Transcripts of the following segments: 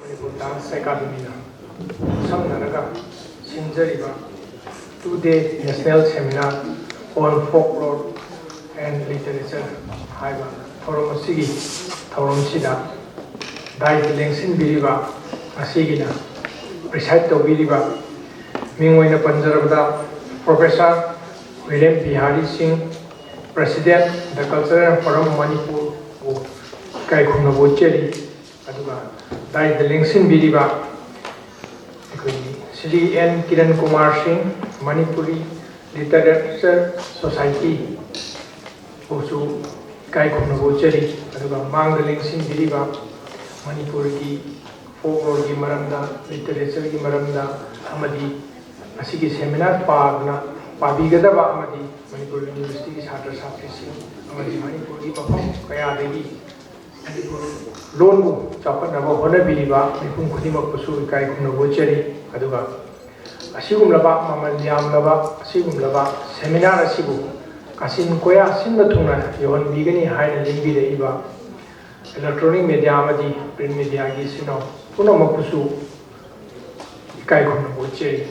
Manipur Dance Academy Samnaraga Sinjariba 2-day national seminar on folklore and literature Haiba Forum Sigi Forum Sida Dai Lengsin Biriba Asigina Recite to Biriba Mingwina Panjarabda Professor William Bihari Singh President the Cultural Forum Manipur Kai Khuna Bocheri Aduga Dai the Lengsin Biriba Sri N. Kiran Kumar Singh Manipuri Literature Society Osu Kai Khuna Bocheri Aduga Mang the Lengsin Biriba Manipuri Folklore Gi Maramda Literature Gi Maramda Amadi Asigi Seminar Pagna Pabigadaba Amadi Manipur University Satra Satrisi Amadi Manipuri Mafam Kayadagi Lonu Chapanaba Hona Biriba Mipum Kudima Pusu Kai Khuna Bocheri Aduga Asigum Laba Mamaliam Laba Asigum Laba Seminar Asibu Kasin Koya Sinda Tuna Yon Bigani Haina Limbi de Iba Electronic Media Amadi Print Media Gisino Puna Mapusu Kai Khuna Bocheri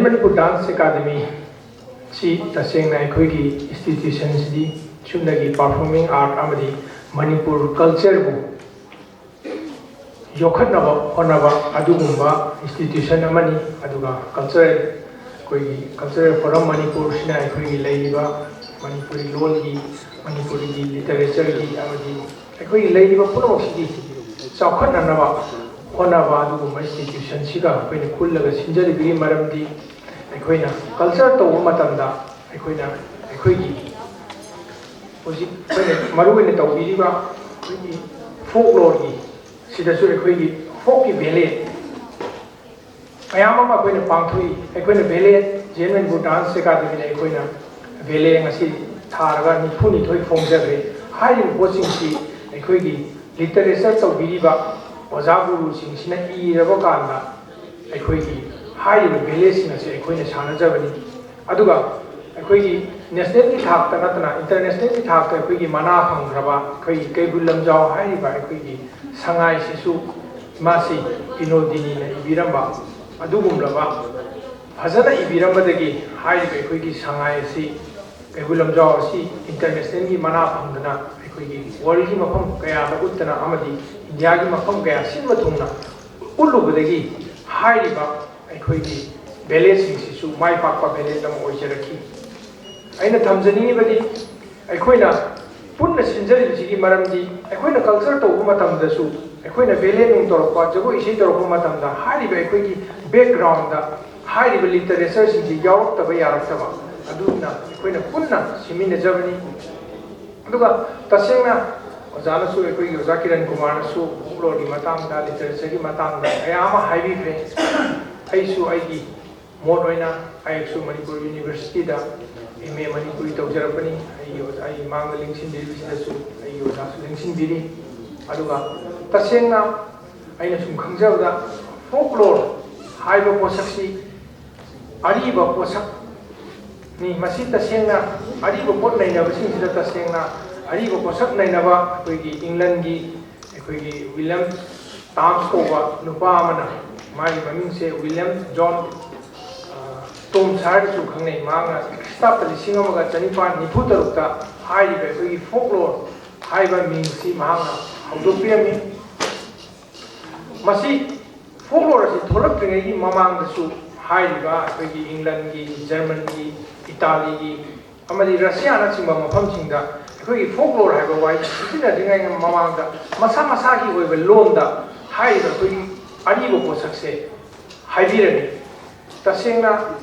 Manipur Dance Academy si tasengna akhoi institutions di chundagi performing art amadi Manipur culture bu yokhatnaba honaba adugumba institution amani aduga cultural forum Manipur sina akhoi leiba Manipuri lol gi Manipuri gi literature gi amadi akhoi leiba puno sidi chawkhatnaba honaba adugumba institution siga akhoi kullaga sinjari bi maramdi akhoi culture to matamda akhoi gi hoji maru ne to biriba folklore gi sida su akhoi gi folk gi bele ayama ma akhoi ne pangthui akhoi ne bele genuine bu dance academy ne akhoi na bele ngasi tharaga nifuni thoi phongjabe hai coaching si akhoi gi literature to biriba oja guru sing sina iraba kanda akhoi gi hai bele sina se akhoi ne sana jabani aduga akhoi gi national ki thak ta natna international ki thak ta akhoi gi mana phangraba akhoi kai bulam jaw hai ba akhoi gi sangai sisu masi inodini na ibiramba adugum laba phajana ibiramba dagi hai ba akhoi gi sangai si kai bulam jaw si international ki mana phandana akhoi gi world ki mafam kaya da uttana amadi india ki mafam kaya sinma thungna ulubadagi hai ba akhoi gi balance sisu mai pakpa balance am oijaraki aina thamjani badi aikoina punna sinjari bisi maramdi aikoina culture to uma tamdasu aikoina bele nung torpa jago isi torpa matamda hari ba aikoigi background da hari ba literature sinji yaw ta ba yarak ta ba aduna aikoina punna simina jabani aduga tasengna ojana su aikoigi Kiran Kumar su folklore gi matang da literature gi matang da ayama haibi kre aisu aigi mod oina aisu Manipur University da MA Manipuri tawjarapani ai mang lingsin diri sidasu ai oda su lingsin diri aduga tasengna aina sum khangjabda folklore haiba posaksi ariba posak ni masi tasengna ariba pot naina basing sida tasengna ariba posak naina ba koigi England gi koigi William Tams ko ba nupa amana mai maming se William John Tom Sar su khangnei manga staff ta lising amaga chanipan nifu tarukta hai ba koi folklore hai ba ming si mahanga haudopiami masi folklore si tholak tringai gi mamang da su hai ba koi England gi German gi Italy gi amadi Russia na chimba mafam singda koi folklore hai ba wai sina dingai mamang da masa masa gi oi ba lon da hai ba koi ani bo posakse hai birani tasengna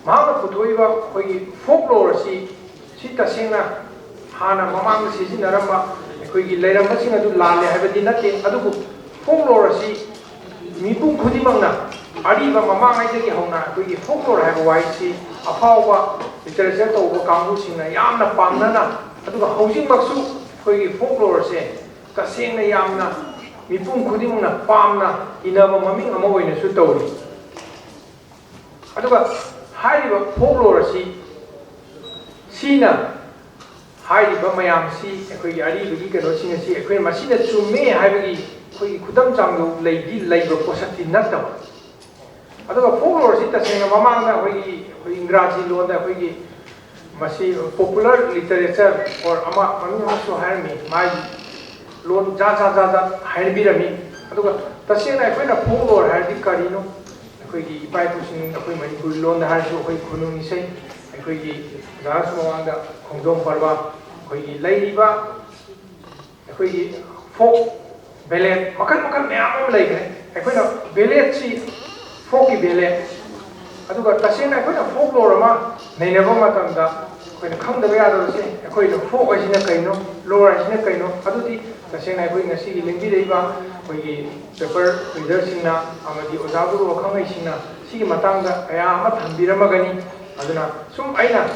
Mama putoiba koi folklore si tasengna hana mamang si naramba koi leiramba singa du lale habadi nate adugu folklore si mipum khudimangna ariba mamang ai dagi hauna koi folklore haba wai si afawa literature to ba kangu singna yamna pamnana aduga housing maksu koi folklore se tasengna yamna mipum khudimangna pamna inaba maming ama oina su tawri aduga hai ba folklore si sina ꯍꯥꯏꯔꯤꯕ ꯃꯌꯥꯝꯁꯤ ꯑꯩꯈꯣꯏꯒꯤ ꯑꯔꯤꯕꯒꯤ ꯀꯩꯅꯣꯁꯤꯡ ꯑꯁꯤ ꯑꯩꯈꯣꯏꯅ ꯃꯁꯤꯅ ꯆꯨꯝꯃꯦ ꯍꯥꯏꯕꯒꯤ ꯑꯩꯈꯣꯏꯒꯤ ꯈꯨꯗꯝ ꯆꯥꯡꯗꯝ ꯂꯩꯕ ꯄꯣꯠꯁꯛꯇꯤ ꯅꯠꯇꯕ ꯑꯗꯨꯒ ꯐꯣꯛꯂꯣꯔꯁꯤ ꯇꯁꯦꯡꯅ ꯃꯃꯥꯡꯗ ꯑꯩꯈꯣꯏꯒꯤ ꯏꯪꯒ꯭ꯔꯥꯖꯤ ꯂꯣꯟꯗ ꯑꯩꯈꯣꯏꯒꯤ ꯃꯁꯤ ꯄꯣꯄꯨꯂꯔ ꯂꯤꯇꯔꯦꯆꯔ ꯑꯣꯔ ꯃꯃꯤꯡ ꯑꯃꯁꯨ ꯍꯥꯏꯔꯝꯃꯤ ꯃꯥꯒꯤ ꯂꯣꯟ ꯖꯥꯠ ꯍꯥꯏꯕꯤꯔꯝꯃꯤ ꯑꯗꯨꯒ ꯇꯁꯦꯡꯅ ꯑꯩꯈꯣꯏꯅ ꯐꯣꯛꯂꯣꯔ ꯍꯥꯏꯔꯗꯤ ꯀꯔꯤꯅꯣ ꯑꯩꯈꯣꯏꯒꯤ ꯏꯄꯥ ꯏꯄꯨꯁꯤꯡ ꯑꯩꯈꯣꯏ ꯃꯅꯤꯄꯨꯔꯤ ꯂꯣꯟꯗ ꯍꯥꯏꯔꯁꯨ ꯑꯩꯈꯣꯏ ꯈꯨꯅꯨꯡ ꯏꯁꯩ ꯑꯩꯈꯣꯏꯒꯤ ꯑꯣꯖꯥꯁꯨ ꯃꯃꯥꯡꯗ ꯈꯣꯡꯖꯣꯝ ꯄꯔꯕ ꯑꯩꯈꯣꯏꯒꯤ ꯂꯩꯔꯤꯕ ꯑꯩꯈꯣꯏꯒꯤ ꯐꯣꯛ ꯕꯦꯂꯦꯠ ꯃꯈꯜ ꯃꯌꯥꯝ ꯑꯃ ꯂꯩꯈ꯭ꯔꯦ ꯑꯩꯈꯣꯏꯅ ꯕꯦꯂꯦꯠꯁꯤ ꯐꯣꯛꯀꯤ ꯕꯦꯂꯦꯠ ꯑꯗꯨꯒ ꯇꯁꯦꯡꯅ ꯑꯩꯈꯣꯏꯅ ꯐꯣꯛꯂꯣꯔ ꯑꯃ ꯅꯩꯅꯕ ꯃꯇꯝꯗ ꯑꯩꯈꯣꯏꯅ ꯈꯪꯗꯕ ꯌꯥꯗꯕꯁꯦ ꯑꯩꯈꯣꯏꯅ ꯐꯣꯛ ꯍꯥꯏꯁꯤꯅ ꯀꯩꯅꯣ ꯂꯣꯔ ꯍꯥꯏꯁꯤꯅ ꯀꯩꯅꯣ ꯑꯗꯨꯗꯤ ꯇꯁꯦꯡꯅ ꯑꯩꯈꯣꯏ ꯉꯁꯤꯒꯤ ꯂꯦꯡꯕꯤꯔꯛꯏꯕ ꯑꯩꯈꯣꯏꯒꯤ ꯄꯦꯄꯔ ꯔꯤꯗꯔꯁꯤꯡꯅ ꯑꯃꯗꯤ ꯑꯣꯖꯥ ꯒꯨꯔꯨ ꯑꯈꯪꯍꯩꯁꯤꯡꯅ ꯁꯤꯒꯤ ꯃꯇꯥꯡꯗ ꯀꯌꯥ ꯑꯃ ꯊꯝꯕꯤꯔꯝꯃꯒꯅꯤ ꯑꯗꯨꯅ ꯁꯨꯝ ꯑꯩꯅ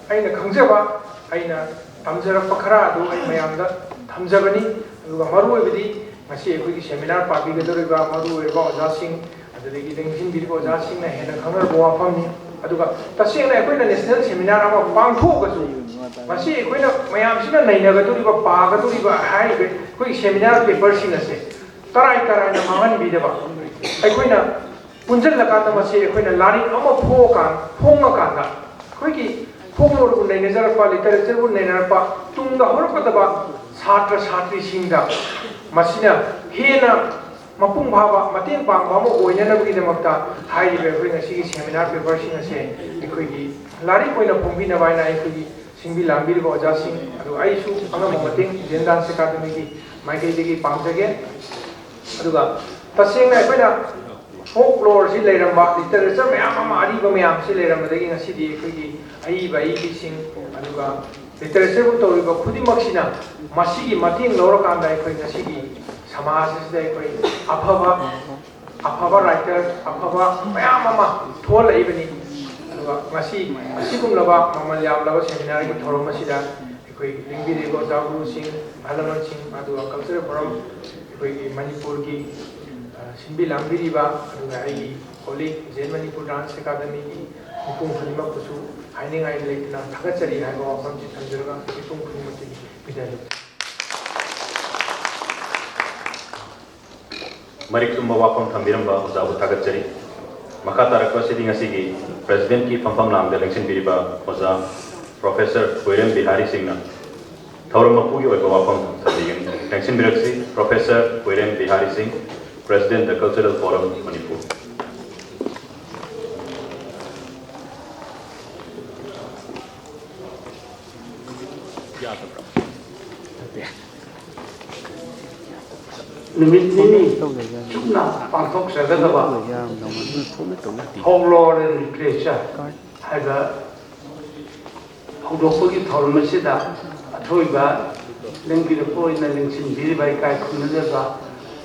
ꯈꯪꯖꯕ ꯑꯩꯅ ꯇꯝꯖꯔꯛꯄ ꯈꯔ ꯑꯗꯨ ꯑꯩ ꯃꯌꯥꯝꯗ ꯊꯝꯖꯕꯅꯤ ꯑꯗꯨꯒ ꯃꯔꯨꯑꯣꯏꯕꯗꯤ ꯉꯁꯤ ꯑꯩꯈꯣꯏꯒꯤ ꯁꯦꯃꯤꯅꯥꯔ ꯄꯥꯡꯕꯤꯒꯗꯧꯔꯤꯕ ꯃꯔꯨꯑꯣꯏꯕ ꯑꯣꯖꯥꯁꯤꯡ ꯑꯗꯨꯗꯒꯤ ꯂꯦꯡꯁꯤꯟꯕꯤꯔꯤꯕ ꯑꯣꯖꯥꯁꯤꯡꯅ ꯍꯦꯟꯅ ꯈꯪꯅꯔꯕ ꯋꯥꯐꯝꯅꯤ ꯑꯗꯨꯒ ꯇꯁꯦꯡꯅ ꯑꯩꯈꯣꯏꯅ ꯅꯦꯁꯅꯦꯜ ꯁꯦꯃꯤꯅꯥꯔ ꯑꯃ ꯄꯥꯡꯊꯣꯛꯑꯒꯁꯨ ꯃꯁꯤ ꯑꯩꯈꯣꯏꯅ ꯃꯌꯥꯝꯁꯤꯅ ꯅꯩꯅꯒꯗꯧꯔꯤꯕ ꯄꯥꯒꯗꯧꯔꯤꯕ ꯍꯥꯏꯔꯤꯕ ꯑꯩꯈꯣꯏꯒꯤ ꯁꯦꯃꯤꯅꯥꯔ ꯄꯦꯄꯔꯁꯤꯡ ꯑꯁꯦ ꯇꯔꯥꯏꯅ ꯃꯥꯡꯍꯟꯕꯤꯗꯕ ꯑꯩꯈꯣꯏꯅ ꯄꯨꯟꯁꯤꯜꯂꯀꯥꯟꯗ ꯃꯁꯤ ꯑꯩꯈꯣꯏꯅ ꯂꯥꯏꯔꯤꯛ ꯑꯃ ꯐꯣꯡꯉꯀꯥꯟꯗ ꯑꯩꯈꯣꯏꯒꯤ ꯐꯣꯛꯂꯣꯔꯕꯨ ꯅꯩꯅꯖꯔꯛꯄ ꯂꯤꯇꯔꯦꯆꯔꯕꯨ ꯅꯩꯅꯔꯛꯄ ꯇꯨꯡꯗ ꯍꯧꯔꯛꯀꯗꯕ ꯁꯥꯇ꯭ꯔ ꯁꯥꯇ꯭ꯔꯤꯁꯤꯡꯗ ꯃꯁꯤꯅ ꯍꯦꯟꯅ ꯃꯄꯨꯡ ꯐꯥꯕ ꯃꯇꯦꯡ ꯄꯥꯡꯕ ꯑꯃ ꯑꯣꯏꯅꯅꯕꯒꯤꯗꯃꯛꯇ ꯍꯥꯏꯔꯤꯕ ꯑꯩꯈꯣꯏ ꯉꯁꯤꯒꯤ ꯁꯦꯃꯤꯅꯥꯔ ꯄꯦꯄꯔꯁꯤꯡ ꯑꯁꯦ ꯑꯩꯈꯣꯏꯒꯤ ꯂꯥꯏꯔꯤꯛ ꯑꯣꯏꯅ ꯐꯣꯡꯕꯤꯅꯕ ꯍꯥꯏꯅ ꯑꯩꯈꯣꯏꯒꯤ ꯁꯤꯟꯕꯤ ꯂꯥꯡꯕꯤꯔꯤꯕ ꯑꯣꯖꯥꯁꯤꯡ ꯑꯗꯨꯒ ꯑꯩꯁꯨ ꯑꯉꯝꯕ ꯃꯇꯦꯡ ꯖꯦꯟ ꯗꯥꯟꯁ ꯑꯦꯀꯥꯗꯃꯤꯒꯤ ꯃꯥꯏꯀꯩꯗꯒꯤ ꯄꯥꯡꯖꯒꯦ ꯑꯗꯨꯒ ꯇꯁꯦꯡꯅ ꯑꯩꯈꯣꯏꯅ ꯐꯣꯛꯂꯣꯔꯁꯤ ꯂꯩꯔꯝꯕ ꯂꯤꯇꯔꯦꯆꯔ ꯃꯌꯥꯝ ꯑꯃ ꯑꯔꯤꯕ ꯃꯌꯥꯝꯁꯤ ꯂꯩꯔꯝꯕꯗꯒꯤ ꯉꯁꯤꯗꯤ ꯑꯩꯈꯣꯏꯒꯤ ꯑꯏꯕꯁꯤꯡ ꯑꯗꯨꯒ ꯂꯤꯇꯔꯦꯆꯔꯕꯨ ꯇꯧꯔꯤꯕ ꯈꯨꯗꯤꯡꯃꯛꯁꯤꯅ ꯃꯁꯤꯒꯤ ꯃꯇꯦꯡ ꯂꯧꯔꯀꯥꯟꯗ ꯑꯩꯈꯣꯏ ꯉꯁꯤꯒꯤ ꯁꯃꯥꯖ ꯑꯁꯤꯗ ꯑꯩꯈꯣꯏ ꯑꯐꯕ ꯔꯥꯏꯇꯔ ꯑꯐꯕ ꯃꯌꯥꯝ ꯑꯃ ꯊꯣꯛꯍꯜꯂꯛꯏꯕꯅꯤ ꯑꯗꯨꯒ ꯉꯁꯤ ꯑꯁꯤꯒꯨꯝꯂꯕ ꯃꯃꯜ ꯌꯥꯝꯂꯕ ꯁꯦꯃꯤꯅꯥꯔꯒꯤ ꯊꯧꯔꯝ ꯑꯁꯤꯗ ꯑꯩꯈꯣꯏ ꯂꯤꯡꯕꯤꯔꯤꯕ ꯑꯣꯖꯥ ꯒꯨꯔꯨꯁꯤꯡ ꯑꯍꯜ ꯂꯃꯟꯁꯤꯡ ꯑꯗꯨꯒ ꯀꯜꯆꯔꯦꯜ ꯐꯣꯔꯝ ꯑꯩꯈꯣꯏꯒꯤ ꯃꯅꯤꯄꯨꯔꯒꯤ ꯁꯤꯟꯕꯤ ꯂꯥꯡꯕꯤꯔꯤꯕ ꯑꯗꯨꯒ ꯑꯩꯒꯤ ꯀꯣꯂꯤꯛ ꯖꯦꯟ ꯃꯅꯤꯄꯨꯔ ꯗꯥꯟꯁ ꯑꯦꯀꯥꯗꯃꯤꯒꯤ ꯃꯤꯄꯨꯝ ꯈꯨꯗꯤꯡꯃꯛꯄꯨꯁꯨ ꯍꯥꯏꯅꯤꯡꯉꯥꯏ ꯂꯩꯇꯅ ꯊꯥꯒꯠꯆꯔꯤ ꯍꯥꯏꯕ ꯋꯥꯐꯝꯁꯤ ꯊꯝꯖꯔꯒ ꯃꯤꯄꯨꯝ ꯈꯨꯗꯤꯡꯃꯛꯇꯒꯤ ꯄꯤꯖꯔꯤ ꯃꯔꯤꯛ ꯆꯨꯝꯕ ꯋꯥꯐꯝ ꯊꯝꯕꯤꯔꯝꯕ ꯑꯣꯖꯥꯕꯨ ꯊꯥꯒꯠꯆꯔꯤ ꯃꯈꯥ ꯇꯥꯔꯛꯄꯁꯤꯗꯤ ꯉꯁꯤꯒꯤ ꯄ꯭ꯔꯦꯁꯤꯗꯦꯟꯠꯀꯤ ꯐꯝꯐꯝ ꯂꯥꯡꯗ ꯂꯦꯡꯁꯤꯟꯕꯤꯔꯤꯕ ꯑꯣꯖꯥ ꯄ꯭ꯔꯣꯐꯦꯁꯔ ꯀꯣꯏꯔꯦꯝ ꯕꯤꯍꯥꯔꯤ ꯁꯤꯡꯅ ꯊꯧꯔꯝ ꯃꯄꯨꯒꯤ ꯑꯣꯏꯕ ꯋꯥꯐꯝ ꯊꯝꯕꯤꯒꯅꯤ ꯂꯦꯡꯁꯤꯟꯕꯤꯔꯛꯁꯤ ꯄ꯭ꯔꯣꯐꯦꯁꯔ ꯀꯣꯏꯔꯦꯝ ꯕꯤꯍꯥꯔꯤ ꯁꯤꯡ President the Cultural Forum Manipur. Numit nini chukna pangthok sagadaba folklore and literature haiba hawdokpagi thoram asida athoiba lengbirappo ina lengsinbiriba ikai khunajaba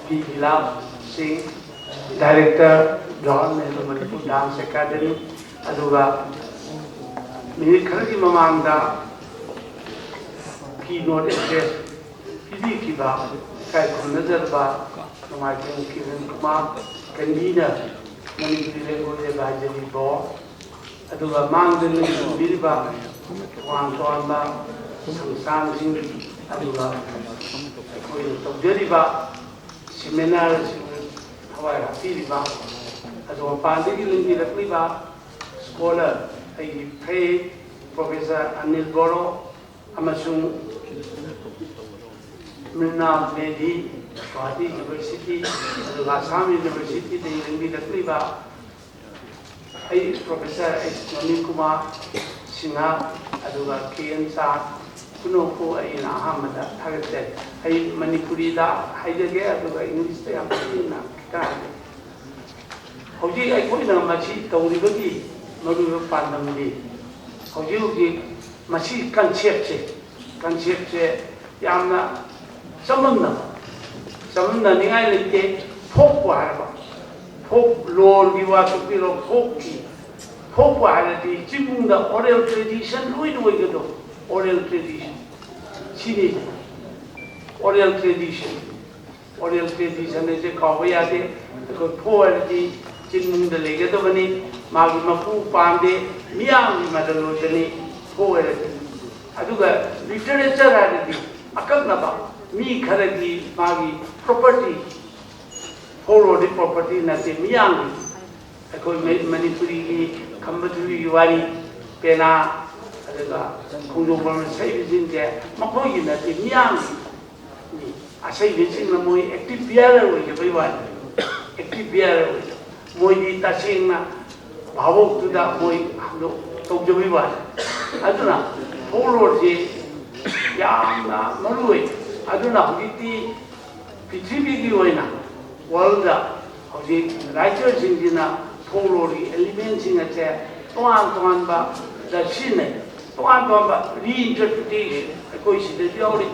P. Love Singh, Director, John Manipur Dance Academy, aduga minit kharagi mamangda keynote address kiba kai khunajaba Namaikin Kiran Kumar convener Manipur Language Advisory Board aduga mangda lengsinbiriba wangthonba samsang sing aduga koi tawjariba seminar hawai hapiriba ado pandegi lingirakliba scholar ai pay Professor Anil Boro amasung Mrina Medi Guwahati University ado Assam University de lingirakliba ai Professor S. Nani Kumar Singha ado KN Sa kunoku ai na hamada thagate ai Manipuri da haidage aduga English ta yam na ka hoji ai koi na machi tawribagi maru pandamdi hoji machi concept che yamna samna ningai lite folk wa folk lore gi wa to piro folk wa di chibunda oral tradition loi gado oral tradition Chini oral tradition is a kawayade the poverty chinmung the legadovani magi mapu pande miyam madalodani poverty aduga literature hadi akaknaba mi kharagi magi property follow the property na te miyang akoi manipuri ki kambaduri wari pena aduga khungdong sai bijin ke makoi na te miyang ni asai bijin na moi active biara oi ke bai active biara oi moi di tasing na bhavok tu da moi hamdo tok jo bai aduna follow je yamna marui aduna hujiti pithribi gi oina world da hoji writer jingina follow ri elements in ate toan ba da shine toan ba reinterpretation koi si de yori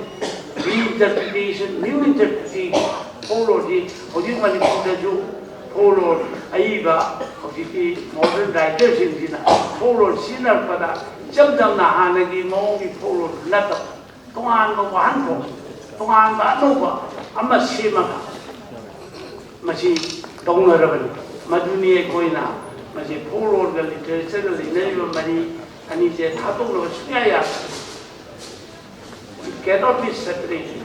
reinterpretation new interpretation follow ri hoji mani da jo follow aiba hoji modern writer jingina follow sinner pada jam na hanagi mo gi follow nato toan ba wan ko toan ba no ba amma sema machi dongarabani maduni koina machi follow the literature the name mari ani je thatong lo sunya it cannot be separated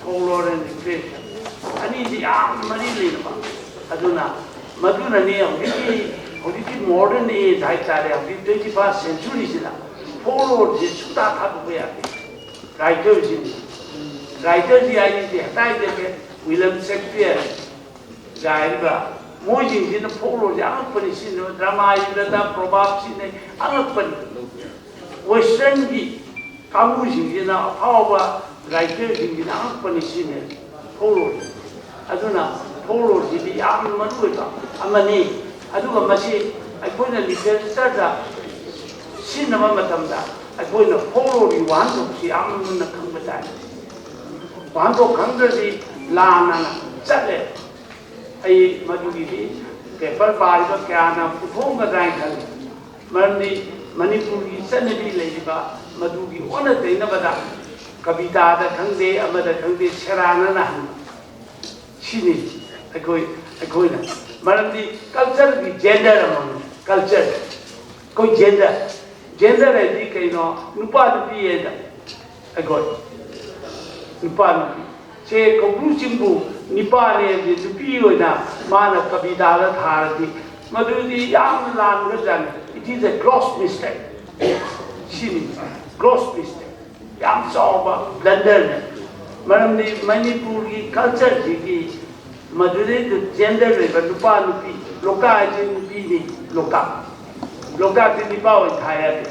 follow and literature ani je mari le ba aduna maduna ne hodi modern age hai tare hodi 21st century sila follow je suta thatu ya writers ji ai je hatai je William Shakespeare Jaiba, Mojin in the polo, the Alpani, drama, the probabs in the Alpani, Western Kamuji in our power, writers in the Alpani, polo. Aduna, polo, the Amanuka, Amani, Aduka Mashi, I put a little starter, Cinema Matamda, I put a polo, you want to see Amuna Kambata. Want to come to the Lana, Saturday. ai maduri di paper bar ba kya na puthong ga dai khal mani manipur gi sanadi lei ba maduri ona dei na bada kavita da khangde amada khangde sharana na chini akoi na marandi culture gi gender among culture koi gender ai di kai no nupa di e da akoi nupa che kobru chimbu Nipane the Tupioina, Mana Kabidala Tharati, Madudi Yam Lan Rajan, it is a gross mistake. Shini, gross mistake. Yam Soba, London, Madam the Manipuri culture, Maduri the gender, but Lupanupi, Loka Pini, Loka. Loka Tinipao is higher.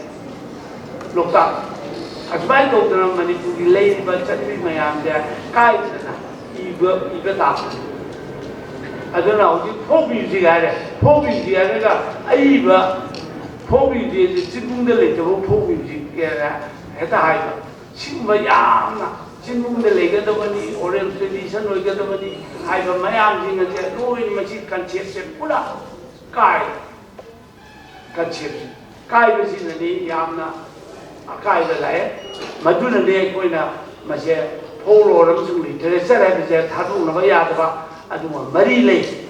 Loka. As my daughter Manipuri lady, but certainly my arm there, Kaitana. Even after. I don't know, folk music, folk music, folk music is the little folk music at the height. Simbayana, Simbum the leg of the money, or else tradition will get the money. I have my arms in a no in machine can chase a pula. Kai can chase. Kai was in the day, Yamna, a Kai the liar, Maduna de Coina, Masia. Follow literature as a Tatu Navayatava, Aduma, Marie Lake.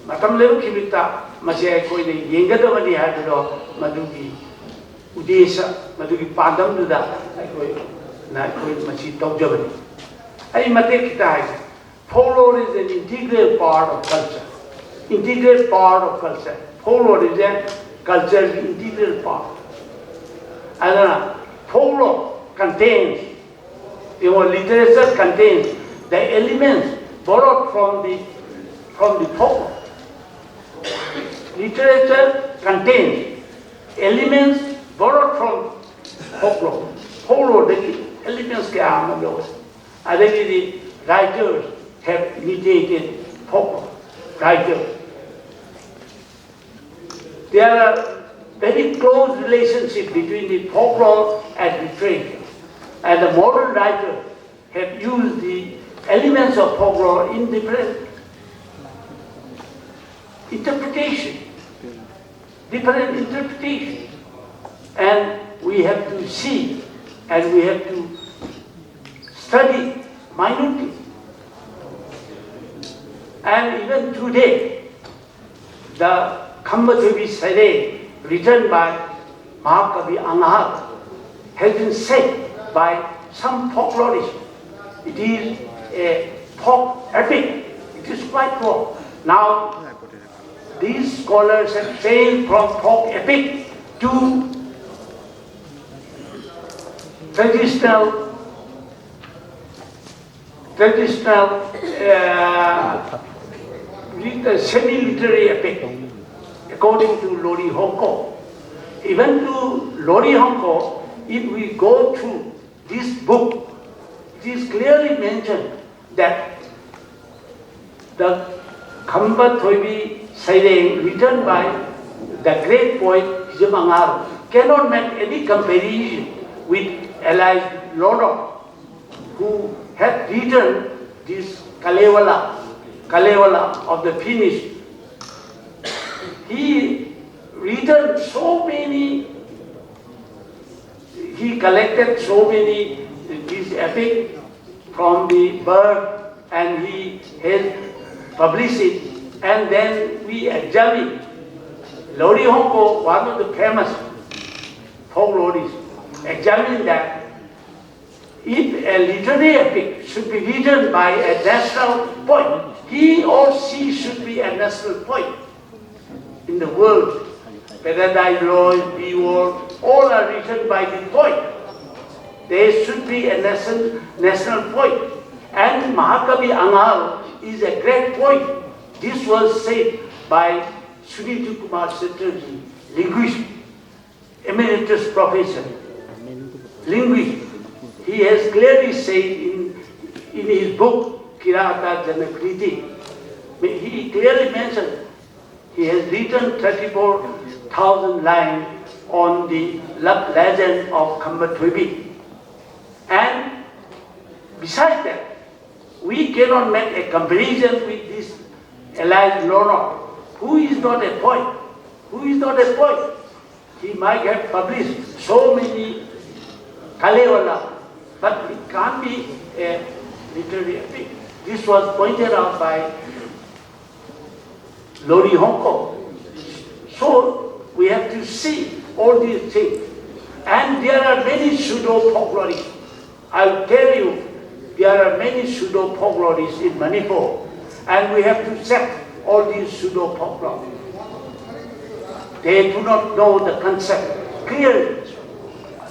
Matam Lev Kivita, Masia Koi, Yangadavani had Madugi, Udesa, Madugi Padam to that, I call Machi Dogjavani. I Matek Tai. Follow is an integral part of culture. Integral part of culture. Follow is a culture's integral part. And follow contains. Your literature contains the elements borrowed from the folklore. Literature contains elements borrowed from folklore. Folklore the elements ke aamalo. Adagi the writers have imitated folklore. Writers. There are very close relationship between the folklore and literature. And the modern writers have used the elements of folklore in different interpretation. And we have to see and we have to study minutely. And even today, the Khambadevi Sare, written by Mahakavi Angahar, has been said by some folklorists. It is a folk epic. It is quite wrong. Now, these scholars have changed from folk epic to traditional semi-literary epic, according to Lori Honko. Even to Lori Honko, if we go through this book, it is clearly mentioned that the Khamba Thoibi Saireng, written by the great poet Hijamangar, cannot make any comparison with Elijah Lono, who had written this Kalevala of the Finnish. He written so many, he collected so many these epic from the bird, and he has published it, and then we examine. Lori Honko, one of the famous folklorists, examining that if a literary epic should be written by a national poet, he or she should be a national poet in the world. Paradise Lost, Beowulf, all are written by the poet. They should be a national poet. And Mahakavi Angal is a great poet. This was said by Sunita Kumar Chatterjee, linguist, emeritus professor, linguist. He has clearly said in his book, Kirata Janakriti, he clearly mentioned he has written 34,000 lines on the legend of Khamba Thoibi. And besides that, we cannot make a comparison with this Elijah Lono, who is not a poet. Who is not a poet? He might have published so many Kalevala, but it can't be a literary epic. This was pointed out by Lori Honko. So we have to see all these things. And there are many pseudo-folklorists. I'll tell you, there are many pseudo-folklorists in Manipur. And we have to check all these pseudo-folklore. They do not know the concept clearly.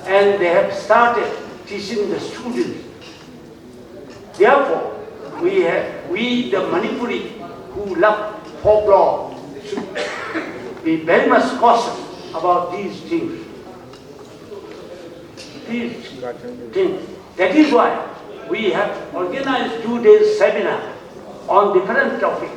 And they have started teaching the students. Therefore, we the Manipuri who love folklore should be very much cautious about these things. These things. That is why we have organized 2 days seminar on different topics.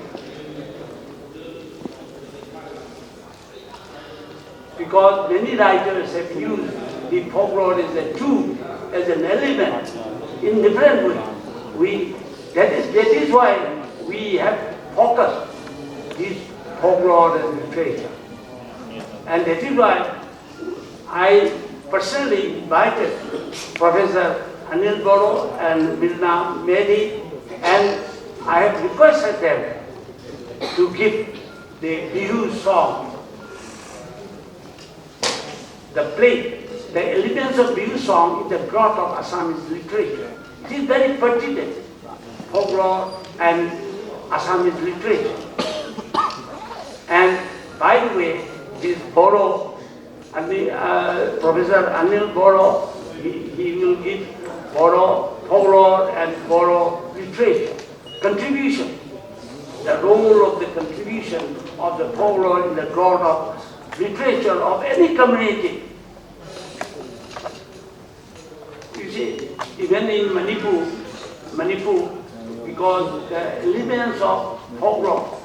Because many writers have used the folklore as a tool, as an element in different ways. That is why we have focused this folklore and literature. And that is why I personally invited Professor Anil Boro and Mirna Mehdi, and I have requested them to give the Bihu song, the play, the elements of Bihu song in the growth of Assamese literature. It is very pertinent, folklore and Assamese literature. And by the way, this Boro, Professor Anil Boro, he will give Boro folklore and Boro literature. Contribution, the role of the contribution of the folklore in the growth of literature of any community. You see, even in Manipur, because the elements of folklore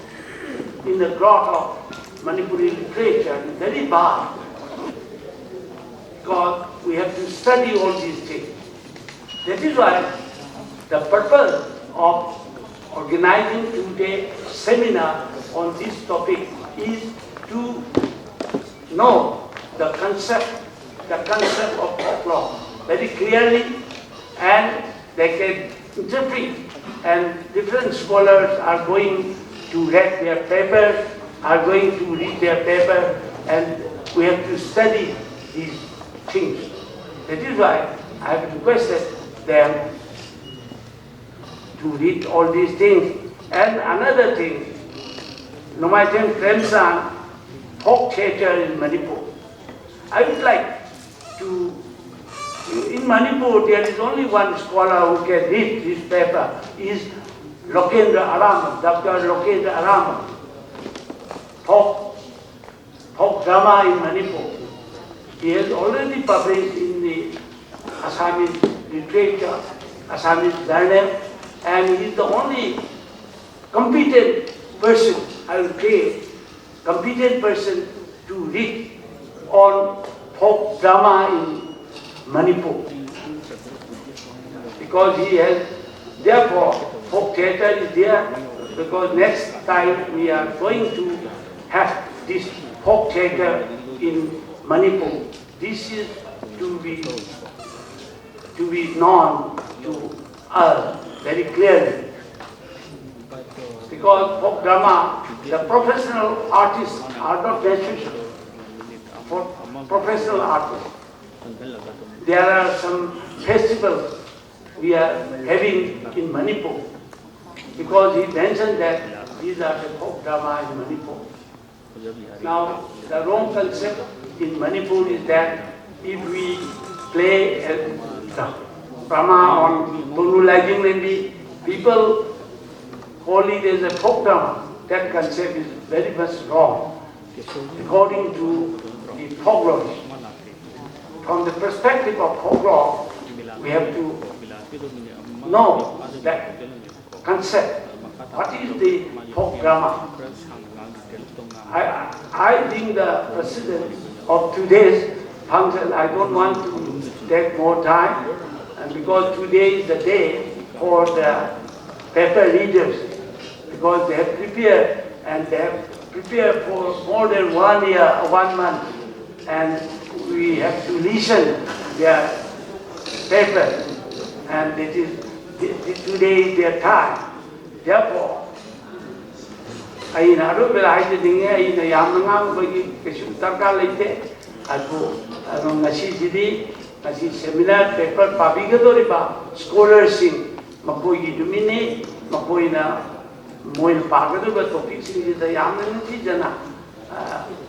in the growth of Manipuri literature is very vast. Because we have to study all these things. That is why the purpose of organizing today seminar on this topic is to know the concept of folklore very clearly, and they can interpret, and different scholars are going to read their paper, are going to read their paper, and we have to study these things. That is why I have requested them to read all these things. And another thing, Nomaitan Kremsan, folk theatre in Manipur. I would like to, in Manipur there is only one scholar who can read this paper, is Lokendra Arama, Dr. Lokendra Arama, folk drama in Manipur. He has already published in the Assamese literature, Assamese journal, and he is the only competent person, I will say, competent person to read on folk drama in Manipur. Because he has, therefore, folk theatre is there, because next time we are going to have this folk theatre in Manipur. This is to be known to us very clearly. Because folk drama, the professional artists are not necessary. For professional artists, there are some festivals we are having in Manipur, because he mentioned that these are the folk drama in Manipur. Now, the wrong concept in Manipur is that if we play drama on Tonu Lajing Lendi, people call it as a folk drama. That concept is very much wrong. According to the folklore, from the perspective of folklore, we have to know that concept. What is the folk drama? I think the president of today's function, I don't want to take more time, and because today is the day for the paper readers, because they have prepared, and they have prepared for more than 1 year, 1 month, and we have to listen their paper, and it is today is their time. Therefore, I know that I did in a Yamanga, Kashutaka Late, Nasi seminar paper, Pabigadoriba, scholars in Mapoyi Dumini, Mapoina, Moil Pagadu, topics in the Yaman Tijana,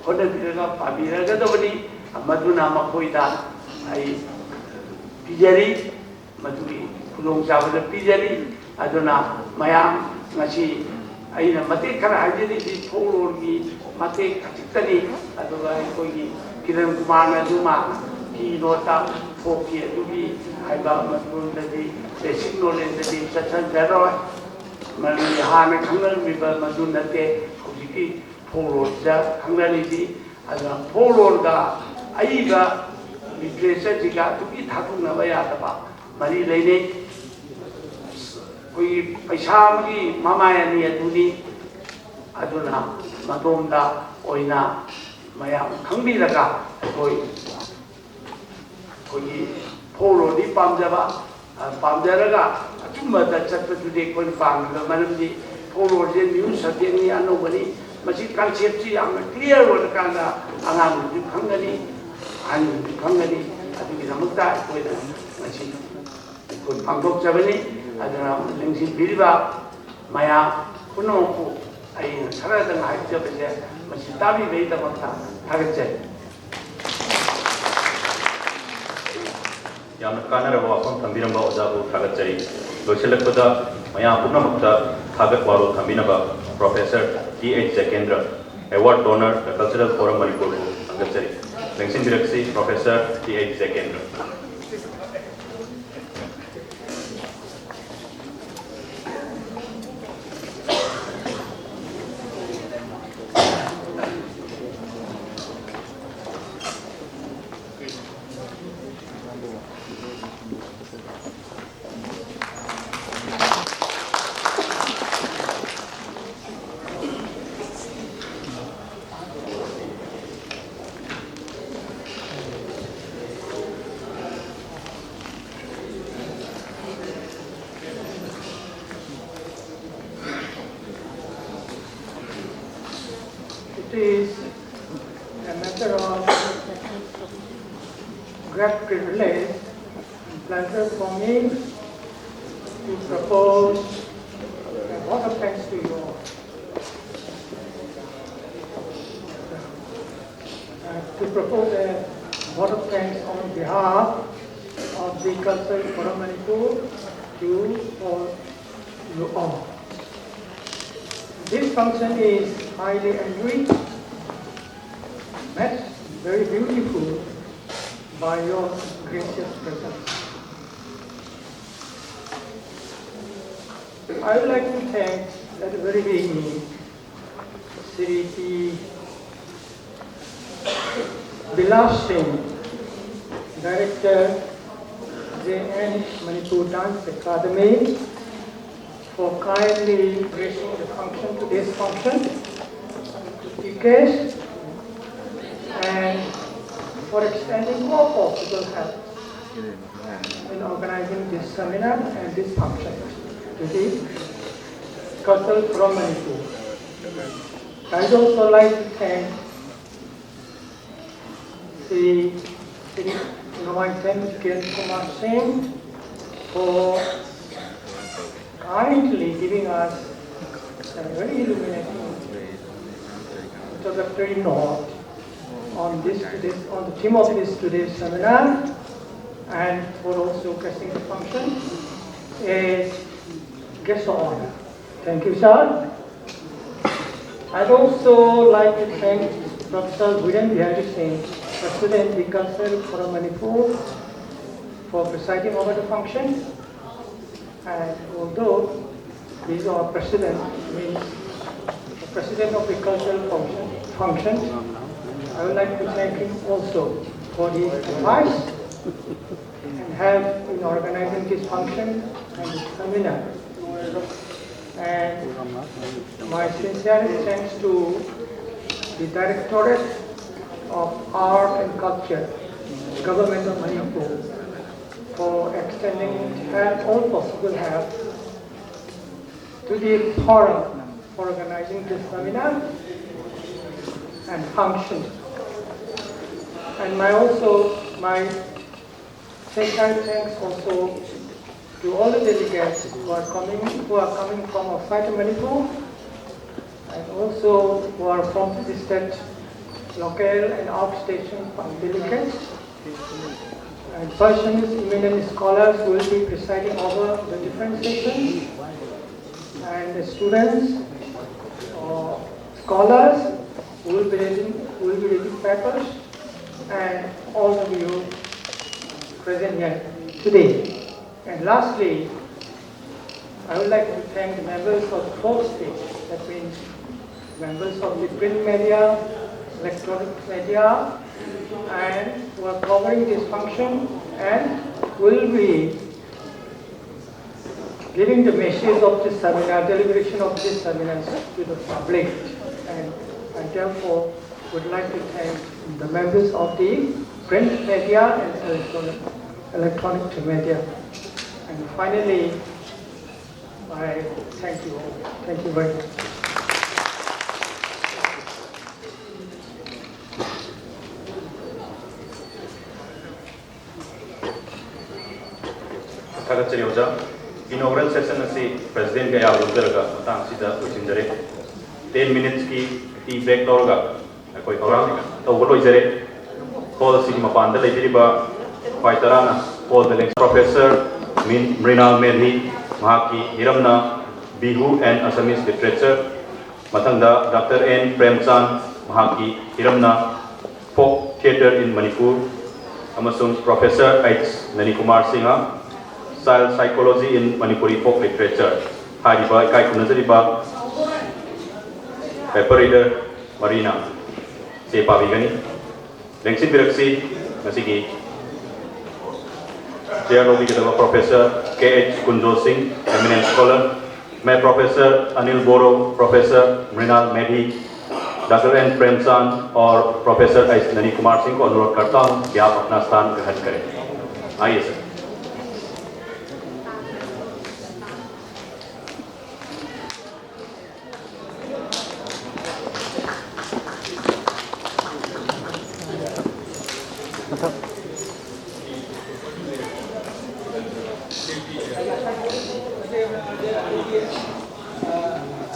Hodapira, Pabiragadori, Maduna Mapoida, I Pijari, Maduri, Kulong Java Pijari, Adona, Mayam, Nasi. ꯑꯩꯅ ꯃꯇꯦꯛ ꯈꯔ ꯍꯥꯏꯖꯔꯤꯁꯤ ꯐꯣꯛꯂꯣꯔꯒꯤ ꯃꯇꯦꯛ ꯈꯖꯤꯛꯇꯅꯤ ꯑꯗꯨꯒ ꯑꯩꯈꯣꯏꯒꯤ ꯀꯤꯔꯟ ꯀꯨꯃꯥꯔꯅ ꯑꯗꯨꯃ ꯀꯤꯅꯣꯇ ꯐꯣꯛꯀꯤ ꯑꯗꯨꯒꯤ ꯍꯥꯏꯕ ꯃꯇꯨꯡꯗꯗꯤ ꯕꯦꯁꯤꯛ ꯅꯣꯂꯦꯖꯇꯗꯤ ꯆꯠꯊꯟꯖꯔꯣꯏ ꯃꯔꯝꯗꯤ ꯍꯥꯟꯅ ꯈꯪꯅꯔꯝꯃꯤꯕ ꯃꯗꯨ ꯅꯠꯇꯦ ꯍꯧꯖꯤꯛꯀꯤ ꯐꯣꯛꯂꯣꯔꯗ ꯈꯪꯅꯔꯤꯁꯤ ꯑꯗꯨꯅ ꯐꯣꯛꯂꯣꯔꯒ ꯑꯏꯕ ꯂꯤꯇꯔꯦꯆꯔꯁꯤꯒ ꯑꯗꯨꯒꯤ ꯊꯥꯗꯣꯛꯅꯕ ꯌꯥꯗꯕ ꯃꯔꯤ ꯂꯩꯅꯩ We Paishamgi Mamayani Aduni Aduna Madomda Oina Maya Kambi Laga Koi Polo di Pamjava Pamjaraga Atuma that Chapter today Koi Pam the Manamdi Polo news Satini and nobody Masi Kanchepsi I'm clear what the Kanda Anam Kangani and Kangani Atikamata with Masi Koi Pangok Javani aduna lengsi biriba maya kuno ai sarada ngai jabe masi tabi beita makta thagche yamna kanara wa kon thambiram ba ojabu thagachari loiselakpada maya purna makta thagat waro thambina ba professor T.H. Zakendra award donor the cultural forum manipur thagachari lengsin biraksi professor T.H. Zakendra. It is a matter of great privilege pleasure for me to propose a vote of thanks to you all. To propose a vote of thanks on behalf of the Cultural Forum Manipur to you all. This function is highly enriched, met very beautiful by your gracious presence. I would like to thank at the very beginning Sri T. Bilas Singh, Director, JN Manipur Dance Academy, for kindly gracing the function, today's function, to TKS, and for extending more possible help in organizing this seminar and this function to the Cultural Forum Manipur. I would also like to thank the Anointed Kumar Singh for kindly giving us a very illuminating introductory note on the theme of today's seminar, and for also casting the function as guest of honor. Thank you, sir. I'd also like to thank Professor Viren Bihari Singh, President of the Cultural Forum Manipur, for presiding over the function. And although he is our president, means the president of the cultural function, I would like to thank him also for his advice and help in organizing this function and this seminar. And my sincere thanks to the Directorate of Art and Culture, Government of Manipur, for extending help, all possible help, to the forum for organizing this seminar and function. And my sincere thanks also to all the delegates who are coming from outside Manipur, and also who are from the state, local and outstation delegates, and persons, eminent scholars who will be presiding over the different sessions, and the students or scholars who will be reading papers, and all of you present here today. And lastly, I would like to thank the members of the fourth stage, that means members of the print media, electronic media, and who are covering this function and will be giving the message of this seminar, deliberation of this seminar to the public. And I therefore would like to thank the members of the print media and electronic media. And finally, I thank you all. Thank you very much. Thagatsari Oja, inaugural session asi President ka yaw lugdaraga matang sida usinjare 10 minutes ki tea break lorga koi orang tawgolo ijare hall sigi mapanda leiriba Paitarana hall the Professor Mrinal Medhi Mahaki Hiramna Bihu and Assamese Literature Matangda Dr. N. Premchand Mahaki Hiramna Folk Theatre in Manipur Amasung Professor H. Nanikumar Singha Child Psychology in Manipuri Folk Literature Hariba Kai Kunazariba Paper Reader Marina Sepa Vigani Lengsin Biraksi Nasigi Chair of the Professor K.H. Kunjo Singh, eminent scholar, my Professor Anil Boro, Professor Mrinal Medhi, Dr. N. Premchand और Professor H. Nani Kumar Singh को अनुरोध करता हूँ कि आप अपना स्थान ग्रहण करें। आइए सर।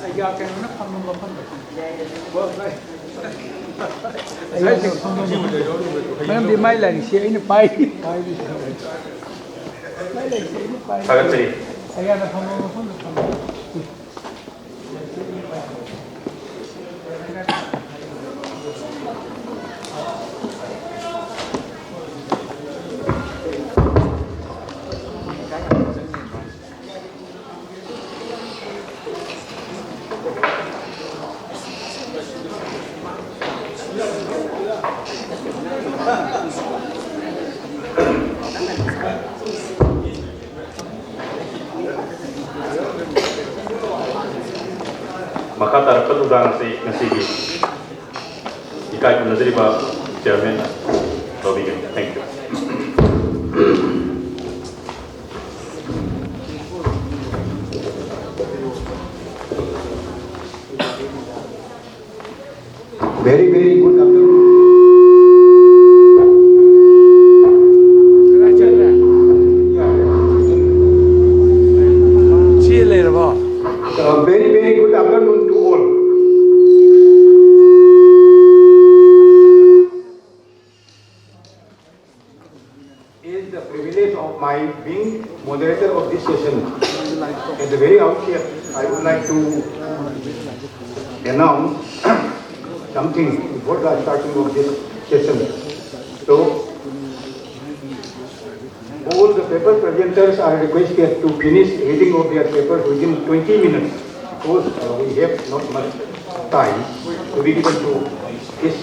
ꯑꯩꯒ ꯀꯩꯅꯣꯅ ꯐꯪꯕ ꯃꯐꯝꯗ ꯃꯔꯝꯗꯤ ꯃꯥꯏ ꯂꯥꯏꯔꯤꯛꯁꯤ ꯑꯩꯅ ꯄꯥꯏꯔꯤ ꯃꯥꯏ ꯂꯥꯏꯔꯤꯛꯁꯤ ꯑꯩꯅ ꯄꯥꯏꯔꯤ ꯊꯥꯒꯠꯆꯔꯤ ꯑꯩꯒꯥꯅ ꯐꯪꯕ ꯃꯐꯝꯗ ꯐꯪꯕ makha tarakpa tudang se ngasigi ikai kunazari ba chairman Robigan. Thank you. Very good afternoon. Very good afternoon to all. It is the privilege of my being moderator of this session. At the very outset, I would like to announce something before the starting of this session. So, all the paper presenters are requested to finish reading of their papers within 20 minutes because we have not much time to be given to this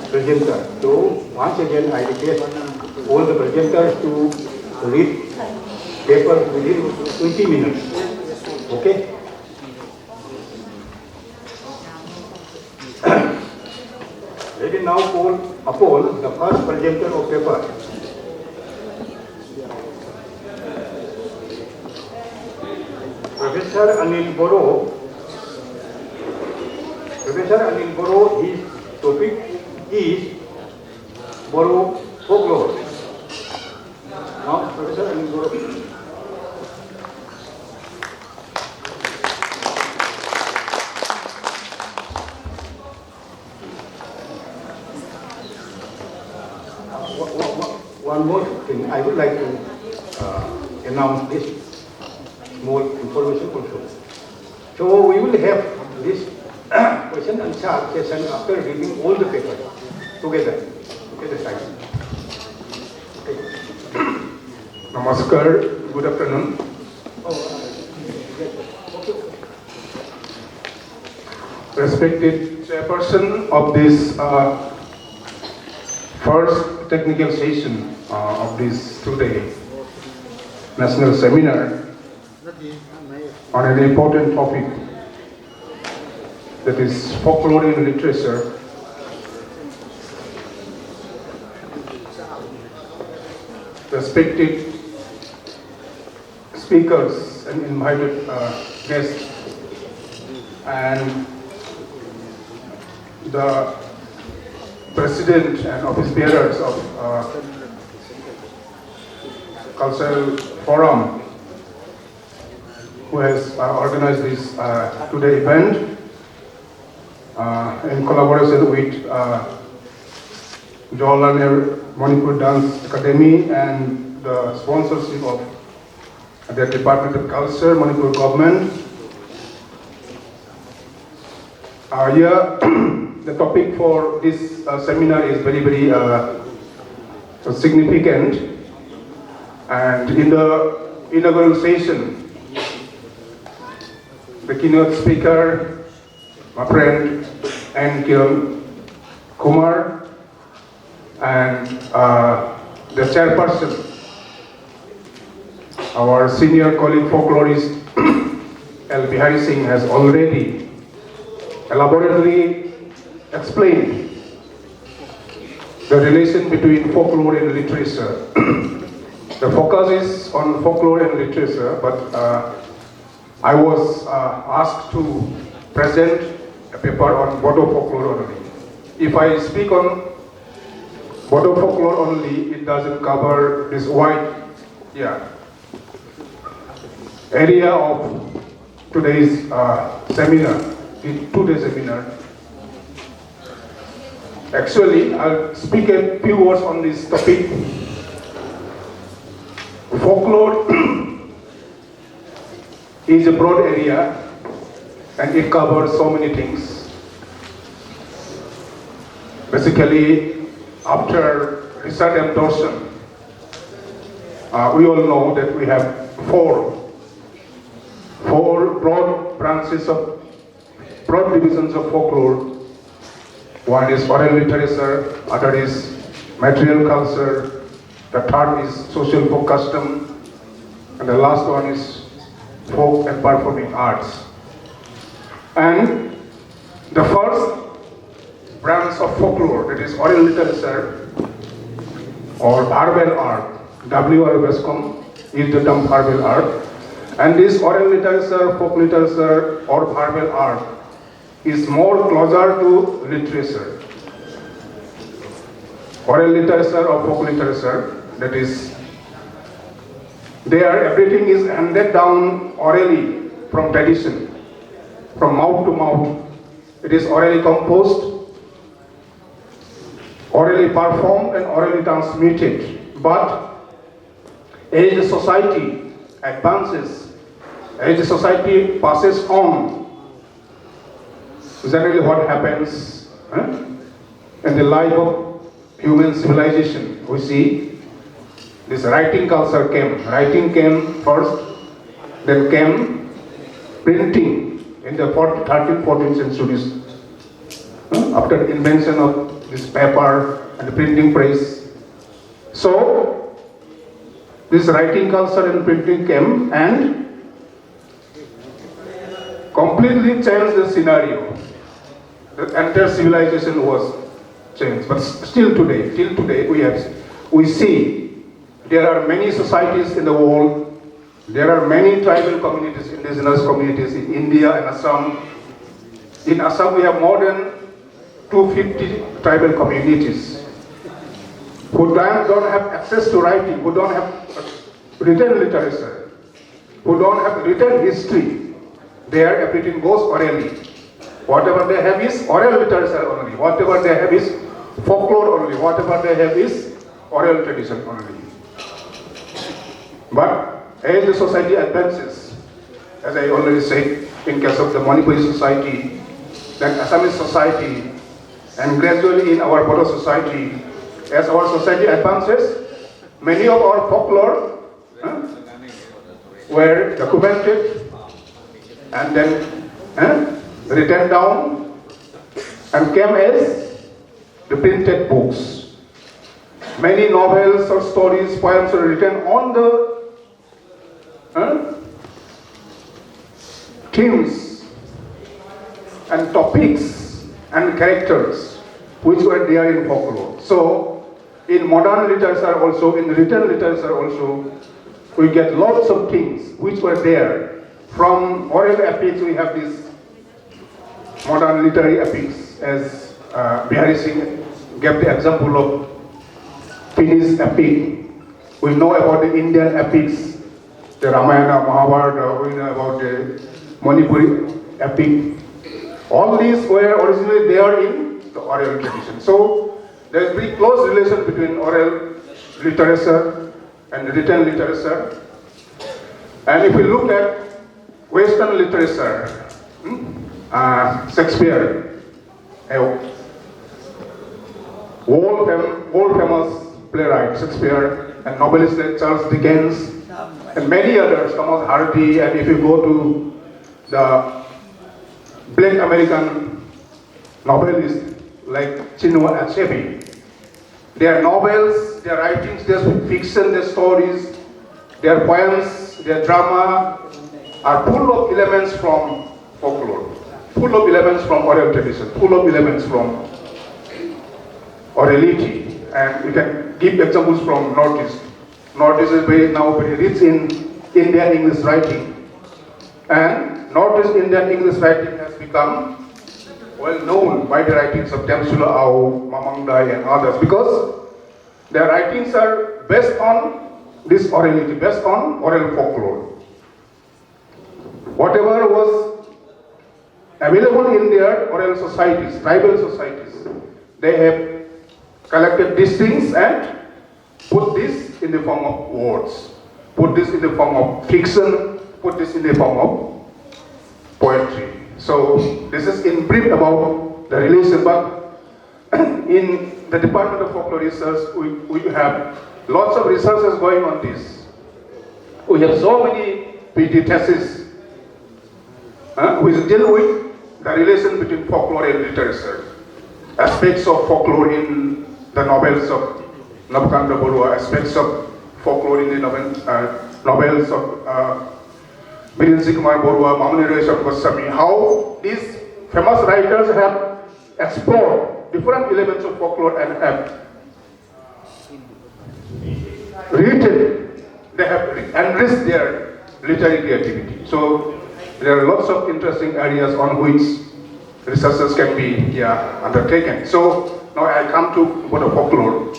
presenter. So, once again, I request all the presenters to read papers within 20 minutes. Okay? Let me now call upon the first presenter of paper. Professor Anil Boro. Professor Anil Boro, his topic is Boro Folklore. Now, Professor Anil Boro. One more thing, I would like to announce this small information also. So we will have this question and answer session after reading all the papers together. Okay. Namaskar, good afternoon. Respected chairperson of this first technical session of this two-day national seminar on an important topic, that is folklore in literature. Respected speakers and invited guests, and the president and office bearers of cultural forum who has organized this today event in collaboration with Jawaharlal Nehru Manipur Dance Academy and the sponsorship of the Department of Culture, Manipur government. The topic for this seminar is very significant, and in the inaugural session, the keynote speaker, my friend N. Kiran Kumar, and the chairperson, our senior colleague folklorist L. Bihari Singh, has already elaborately explained the relation between folklore and literature. The focus is on folklore and literature, but I was asked to present a paper on Bodo folklore only. If I speak on Bodo folklore only, it doesn't cover this wide area of today's seminar, the 2-day seminar. Actually, I'll speak a few words on this topic. Folklore is a broad area and it covers so many things. Basically, after research and torsion, we all know that we have four broad branches of broad divisions of folklore. One is oral literature, other is material culture, the third is social folk custom, and the last one is folk and performing arts. And the first branch of folklore, that is oral literature or verbal art, W.R. Bascom is the term verbal art, and this oral literature, folk literature or verbal art is more closer to literature. Oral literature or folk literature, that is, there everything is handed down orally from tradition, from mouth to mouth. It is orally composed, orally performed and orally transmitted. But as the society advances, as the society passes on, generally what happens in the life of human civilization, we see this writing culture came. Writing came first, then came printing in the 13th, 14th centuries. After the invention of this paper and the printing press. So, this writing culture and printing came and completely changed the scenario. The entire civilization was changed. But still today, we see there are many societies in the world. There are many tribal communities, indigenous communities in India and Assam. In Assam, we have more than 250 tribal communities who don't have access to writing, who don't have written literature, who don't have written history. There, everything goes orally. Whatever they have is oral literature only. Whatever they have is folklore only. Whatever they have is oral tradition only. But as the society advances, as I already said, in case of the Manipuri society, then Assamese society, and gradually in our Bodo society, as our society advances, many of our folklore were documented and then written down and came as the printed books. Many novels or stories, poems were written on the themes and topics and characters which were there in folklore. So, in modern literature also, in written literature also, we get lots of things which were there. From oral epics, we have these modern literary epics, as Bihari Singh gave the example of Finnish epic. We know about the Indian epics, the Ramayana, Mahabharata, we know about the Manipuri epic. All these were originally there in the oral tradition. So there is a very close relation between oral literature and written literature. And if we look at Western literature, Shakespeare, a world famous playwright, Shakespeare, and novelists like Charles Dickens, and many others, Thomas Hardy, and if you go to the Black American novelists like Chinua Achebe, their novels, their writings, their fiction, their stories, their poems, their drama are full of elements from folklore, full of elements from oral tradition, full of elements from orality. And we can give examples from Northeast. Northeast is now very rich in Indian English writing. And Northeast Indian English writing has become well known by the writings of Temsula Au, Mamangdai and others, because their writings are based on this orality, based on oral folklore. whatever was available in their oral societies, tribal societies, they have collected these things and put this in the form of words, put this in the form of fiction, put this in the form of poetry. So this is in brief about the relation, but in the Department of Folklore Research, we have lots of researches going on this. We have so many PhD theses which deal with the relation between folklore and literature, aspects of folklore in the novels of Navkandra Borua, aspects of folklore in the novels of Birinsi Kumar Borua, Mamuni Resham Goswami, how these famous writers have explored different elements of folklore and have written, they have enriched their literary creativity. So there are lots of interesting areas on which researches can be undertaken. So now I come to the folklore,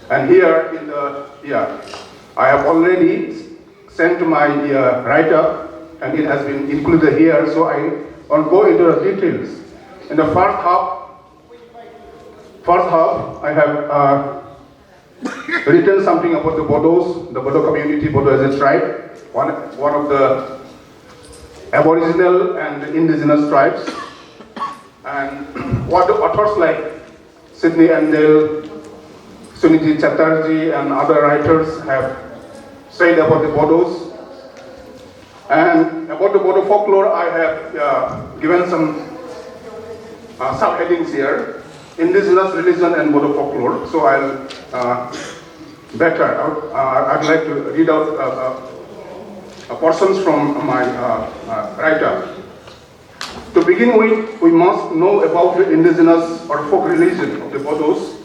and here in the I have already sent my write-up, and it has been included here. So I will go into the details. In the first half, I have written something about the Bodos, the Bodo community, Bodo as a tribe, one of the aboriginal and indigenous tribes, and what the authors like Sidney Andel, Suniti Chatterjee, and other writers have said about the Bodos. And about the Bodo folklore, I have given some subheadings here: indigenous religion and Bodo folklore. So I'll I'd like to read out portions from my write-up. To begin with, we must know about the indigenous or folk religion of the Bodos.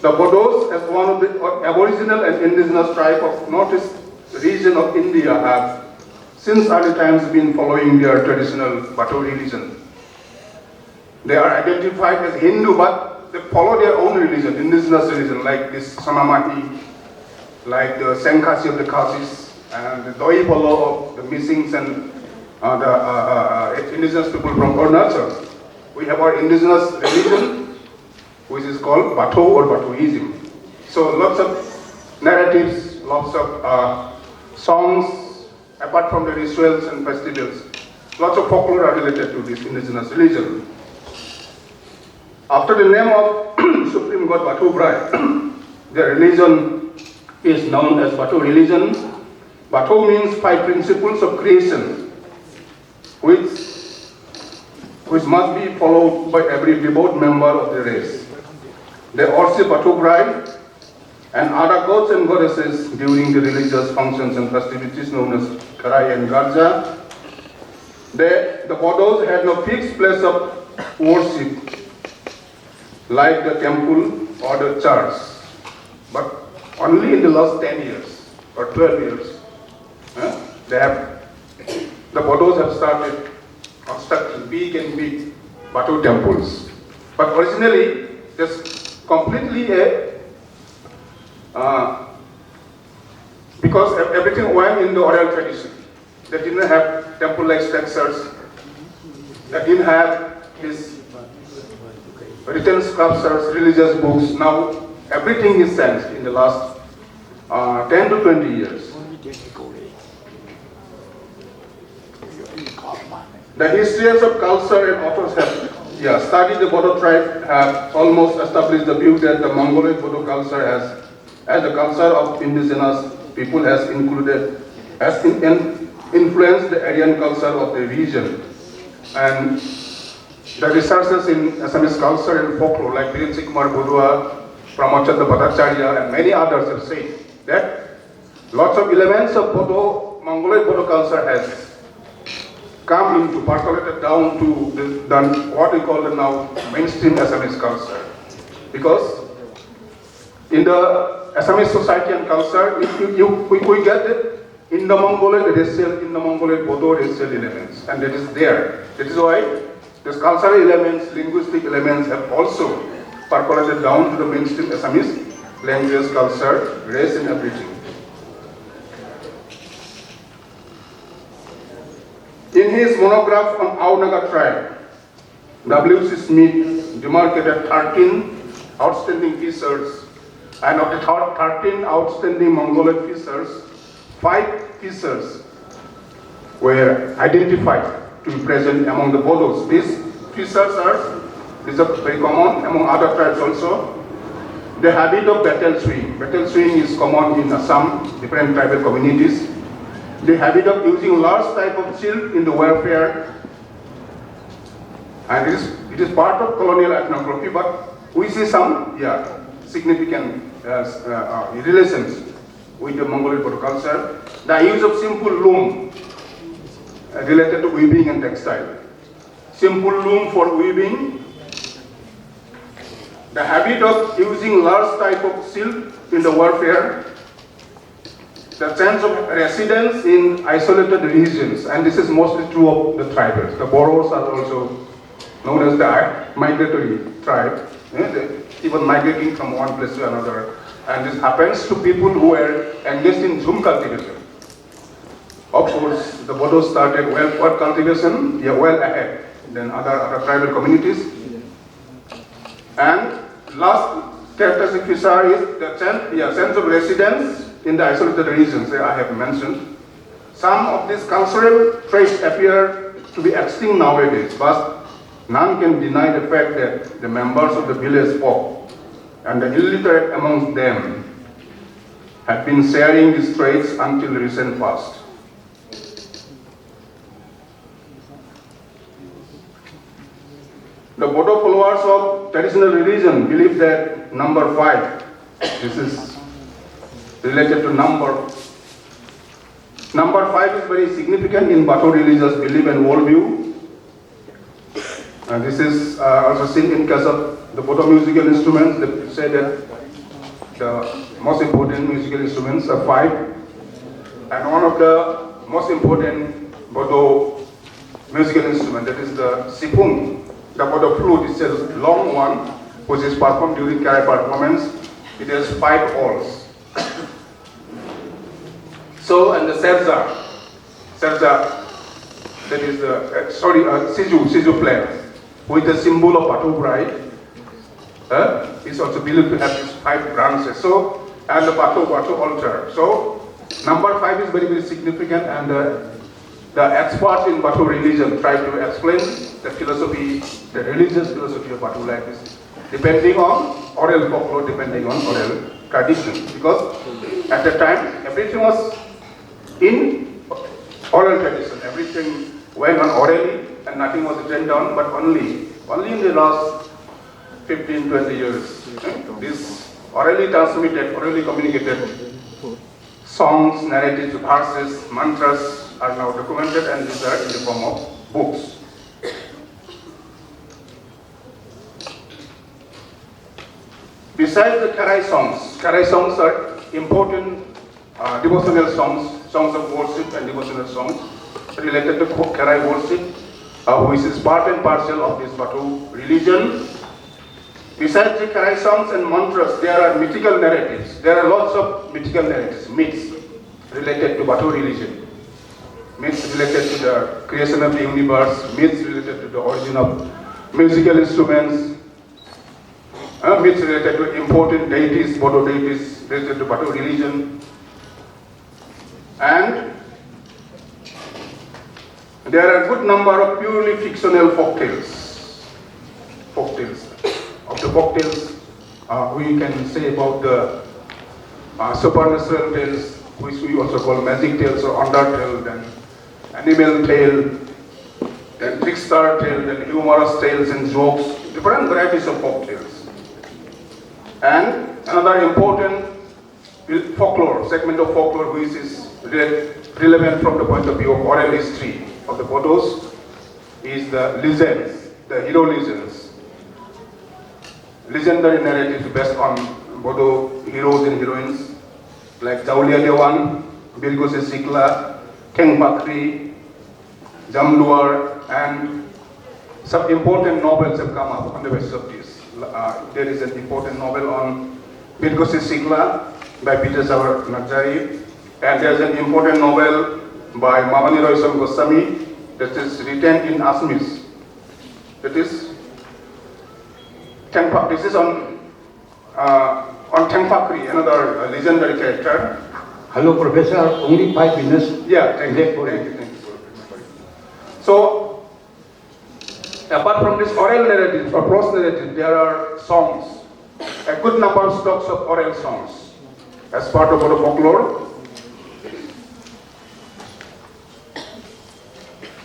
The Bodos, as one of the aboriginal and indigenous tribe of northeast region of India, have since early times been following their traditional Batu religion. They are identified as Hindu, but they follow their own religion, indigenous religion, like this Sanamati, like the Senkhasi of the Khasis, and the Doi Polo of the Missings, and the indigenous people from Arunachal. We have our indigenous religion, which is called Batu or Batuism. So lots of narratives, lots of songs, apart from the rituals and festivals, lots of folklore are related to this indigenous religion. After the name of Supreme God Batu Brai, their religion is known as Batu religion. Batu means 5 principles of creation, which must be followed by every devout member of the race. They worship Batu Brai and other gods and goddesses during the religious functions and festivities known as Karai and Garja. The Bodos had no fixed place of worship like the temple or the church, but only in the last 10 years or 12 years, the Bodos have started constructing big and big Batu temples. But originally, there's completely because everything went in the oral tradition. They didn't have temple-like structures. They didn't have his written sculptures, religious books. Now everything is changed in the last 10 to 20 years. The historians of culture and authors have studied the Bodo tribe, have almost established the view that the Mongolic Bodo culture as the culture of indigenous people has influenced the Aryan culture of the region. And the researchers in Assamese culture and folklore like Birinsi Kumar Borua, Pramodchand Bhattacharya, and many others have said that lots of elements of Mongolic Bodo culture has come into, percolated down to what we call the now mainstream Assamese culture. Because in the Assamese society and culture, we get it in the Mongolic racial, in the Mongolic Bodo racial elements, and that is there. That is why these cultural elements, linguistic elements have also percolated down to the mainstream Assamese language, culture, race, and everything. In his monograph on Aunaga tribe, W.C. Smith demarcated 13 outstanding features, and of the 13 outstanding Mongoloid features, 5 features were identified to be present among the Bodos. These features are very common among other tribes also. The habit of battle swing. Battle swing is common in some different tribal communities. The habit of using large type of shield in the warfare, and it is part of colonial ethnography, but we see some significant relations with the Mongolian Bodo culture. The use of simple loom related to weaving and textile. Simple loom for weaving. The habit of using large type of silk in the warfare. The sense of residence in isolated regions, and this is mostly true of the tribals. The Boros are also known as the migratory tribe, even migrating from one place to another. And this happens to people who are engaged in zoom cultivation. Of course, the Bodos started what cultivation? Well ahead than other tribal communities. And last characteristic feature is the sense of residence in the isolated regions I have mentioned. Some of these cultural traits appear to be extinct nowadays, but none can deny the fact that the members of the village folk and the illiterate amongst them have been sharing these traits until the recent past. The Bodo followers of traditional religion believe that number 5, this is related to number. Number 5 is very significant in Bato religious belief and worldview. And this is also seen in case of the Bodo musical instruments. They say that the most important musical instruments are 5. And one of the most important Bodo musical instrument, that is the sipung. The Bodo flute is a long one, which is performed during Karai performance. It has 5 holes. So, and the serza, that is the, siju player, with the symbol of Batu bride, is also believed to have these 5 branches. So, and the Batu altar. So, number 5 is very, very significant, and the experts in Batu religion try to explain the philosophy, the religious philosophy of Batu like this, depending on oral folklore, depending on oral tradition. Because at the time, everything was in oral tradition. Everything went on orally and nothing was written down, but only in the last 15-20 years, this orally transmitted, orally communicated songs, narratives, verses, mantras are now documented, and these are in the form of books. Besides the Karai songs are important devotional songs of worship and devotional songs related to Karai worship, which is part and parcel of this Batu religion. Besides the Karai songs and mantras, there are mythical narratives. There are lots of mythical narratives, myths related to Batu religion. Myths related to the creation of the universe, myths related to the origin of musical instruments, myths related to important deities, Bodo deities related to Batu religion. And there are a good number of purely fictional folktales. Of the folktales, we can say about the supernatural tales, which we also call magic tales or under tale, then animal tale, then trickster tale, then humorous tales and jokes, different varieties of folktales. And another important folklore, segment of folklore, which is relevant from the point of view of oral history of the Bodos, is the legends, the hero legends. Legendary narratives based on Bodo heroes and heroines like Jaulia Dewan, Bilgose Sikla, Keng Pakri, Jamluar, and some important novels have come up on the basis of this. There is an important novel on Bilgose Sikla by Peter Savar Najari, and there's an important novel by Mamani Roysam Goswami that is written in Assamese. That is Tengpak. This is on Tengpakri, another legendary character. Hello, Professor. Only 5 minutes. Yeah, thank you. So, apart from this oral narrative or prose narrative, there are songs, a good number of stocks of oral songs as part of the folklore.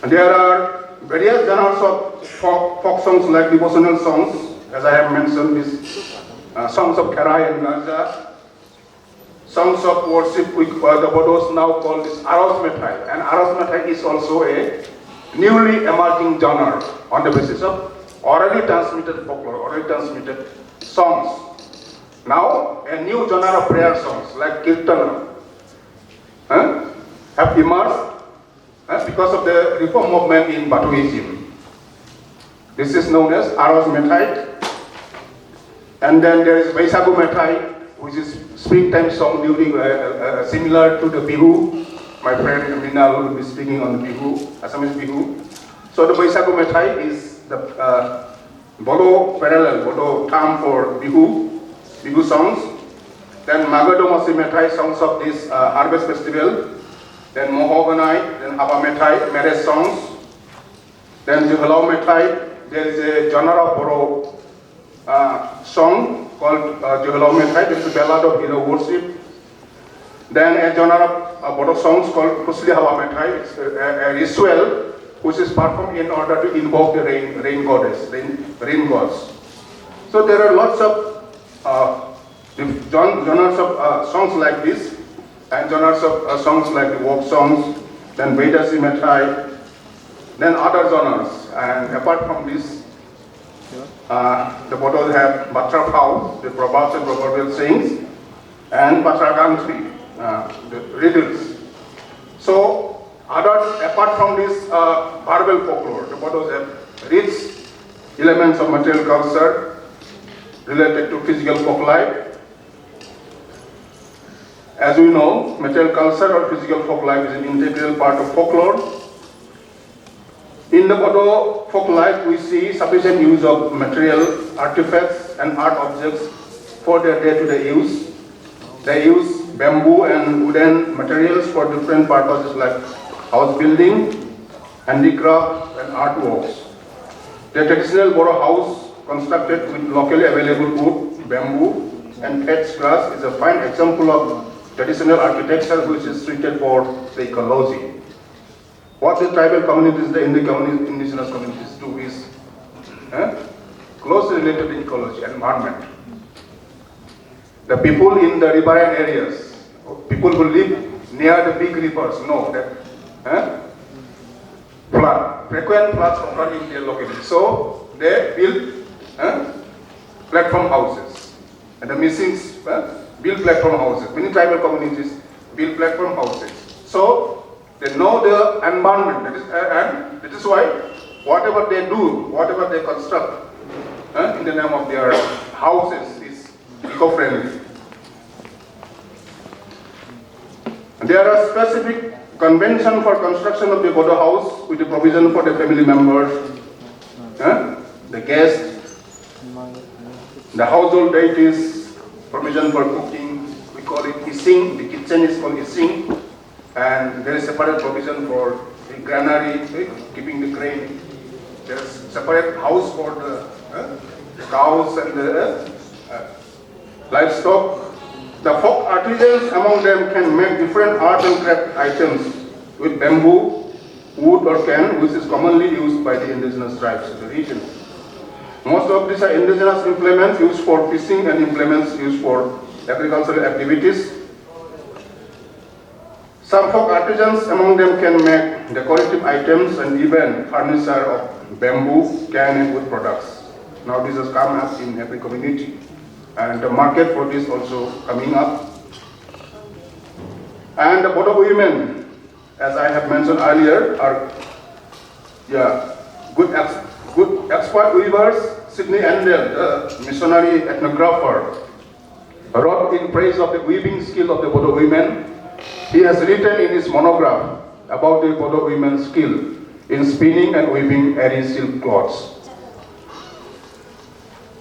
And there are various genres of folk songs like devotional songs, as I have mentioned, these songs of Karai and Raja, songs of worship which the Bodos now call this Aros Metai. And Aros Metai is also a newly emerging genre on the basis of orally transmitted folklore, orally transmitted songs. Now, a new genre of prayer songs like Kirtana have emerged because of the reform movement in Batuism. This is known as Aros Metai. And then there is Baisagu Metai, which is springtime song during similar to the Bihu. My friend Minal will be speaking on the Bihu, Assamese Bihu. So the Baisagu Metai is the Bodo parallel, Bodo term for Bihu songs. Then Magadomasi Metai, songs of this harvest festival. Then Mohoganai, then Haba Metai, marriage songs. Then Juhalau Metai, there is a genre of Bodo song called Juhalau Metai, this is a ballad of hero worship. Then a genre of Bodo songs called Kusli Hawa Metai, it's a ritual which is performed in order to invoke the rain goddess, rain gods. So there are lots of genres of songs like this, and genres of songs like the folk songs, then Vedasi Metai, then other genres. And apart from this, the Bodos have Batra Phao, the proverbs and proverbial sayings, and Batra Gantri, the riddles. So, apart from this verbal folklore, the Bodos have rich elements of material culture related to physical folk life. As we know, material culture or physical folk life is an integral part of folklore. In the Bodo folk life, we see sufficient use of material artifacts and art objects for their day-to-day use. They use bamboo and wooden materials for different purposes like house building, handicraft, and artworks. The traditional Bodo house, constructed with locally available wood, bamboo, and thatched grass, is a fine example of traditional architecture which is suited for the ecology. What the tribal communities, the indigenous communities do is closely related to ecology and environment. The people in the riverine areas, people who live near the big rivers know that frequent floods occur in their locality. So they build platform houses. And the Missings build platform houses. Many tribal communities build platform houses. So they know the environment, and that is why whatever they do, whatever they construct in the name of their houses is eco-friendly. There are specific conventions for construction of the Bodo house with the provision for the family members, the guests, the household deities, provision for cooking. We call it ising. The kitchen is called ising. And there is separate provision for the granary, keeping the grain. There is separate house for the cows and the livestock. The folk artisans among them can make different art and craft items with bamboo, wood or can, which is commonly used by the indigenous tribes of the region. Most of these are indigenous implements used for fishing and implements used for agricultural activities. Some folk artisans among them can make decorative items and even furniture of bamboo, can and wood products. Now this has come up in every community, and the market for this also coming up. And the Bodo women, as I have mentioned earlier, are good expert weavers. Sidney Endell, the missionary ethnographer, wrote in praise of the weaving skill of the Bodo women. He has written in his monograph about the Bodo women's skill. in spinning and weaving airy silk cloths.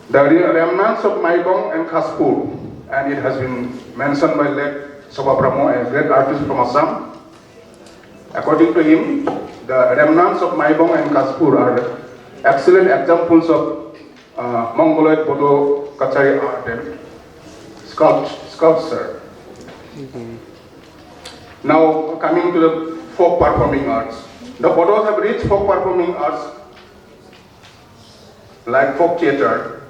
The remnants of Maibong and Khaspur, and it has been mentioned by late Soba Brahmo, a great artist from Assam. According to him, the remnants of Maibong and Khaspur are excellent examples of Mongoloid Bodo Kachari art and sculpture. Now coming to the folk performing arts. The Bodos have rich folk performing arts like folk theatre,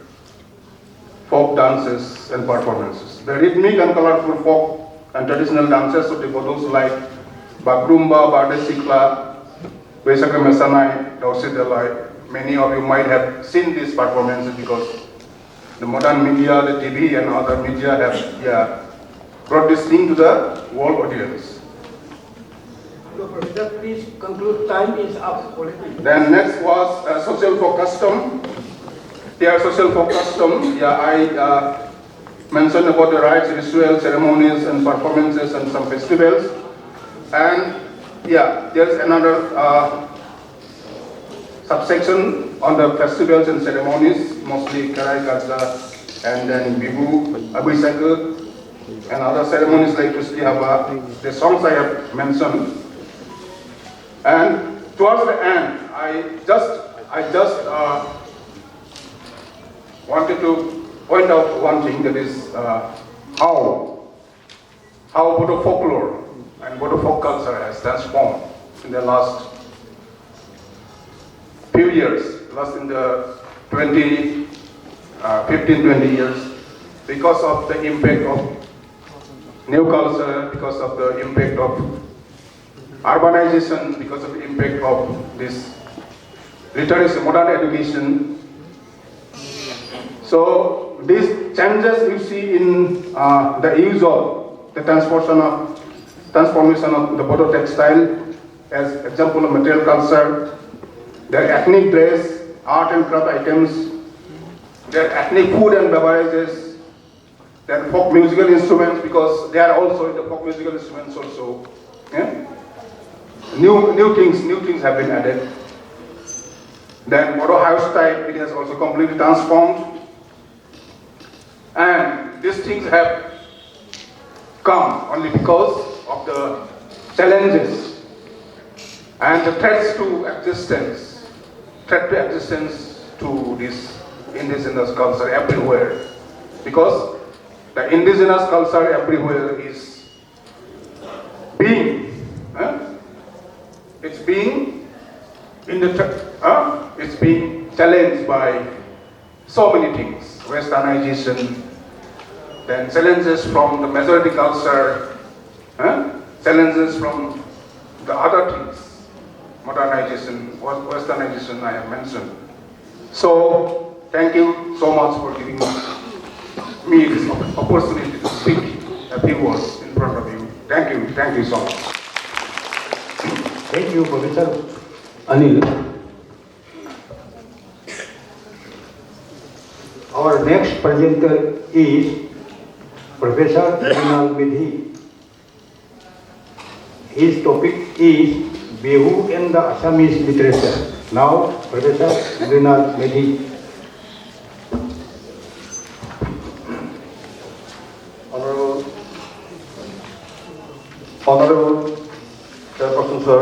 folk dances and performances. The rhythmic and colorful folk and traditional dances of the Bodos like Bagrumba, Bardesikla, Besaka Mesanai, Dausidelai. Many of you might have seen these performances because the modern media, the TV and other media have brought this thing to the world audience. So, Professor, please conclude. Time is up already. Then next was social folk custom. Here, social folk custom. I mentioned about the rites, rituals, ceremonies, and performances, and some festivals. And there's another subsection on the festivals and ceremonies, mostly Karai Gaza, and then Bibu, Abhiseka, and other ceremonies like Kusli Haba. The songs I have mentioned. And towards the end, I just wanted to point out one thing, that is how Bodo folklore and Bodo folk culture has transformed in the last few years, in the 15-20 years, because of the impact of new culture, because of the impact of urbanization, because of the impact of this literacy, modern education. So these changes you see in the use of the transformation of the Bodo textile as example of material culture, their ethnic dress, art and craft items, their ethnic food and beverages, their folk musical instruments, because they are also in the folk musical instruments also. New things have been added. Then Bodo house type, it has also completely transformed. And these things have come only because of the challenges and the threats to existence to this indigenous culture everywhere. Because the indigenous culture everywhere is being it's being challenged by so many things. Westernization, then challenges from the majority culture, challenges from the other things, modernization, westernization I have mentioned. So thank you so much for giving me this opportunity to speak a few words in front of you. Thank you so much. Thank you, Professor Anil. Our next presenter is Professor Rinal Medhi. His topic is Bihu and the Assamese literature. Now, Professor Rinal Medhi. Honorable Chairperson Sir,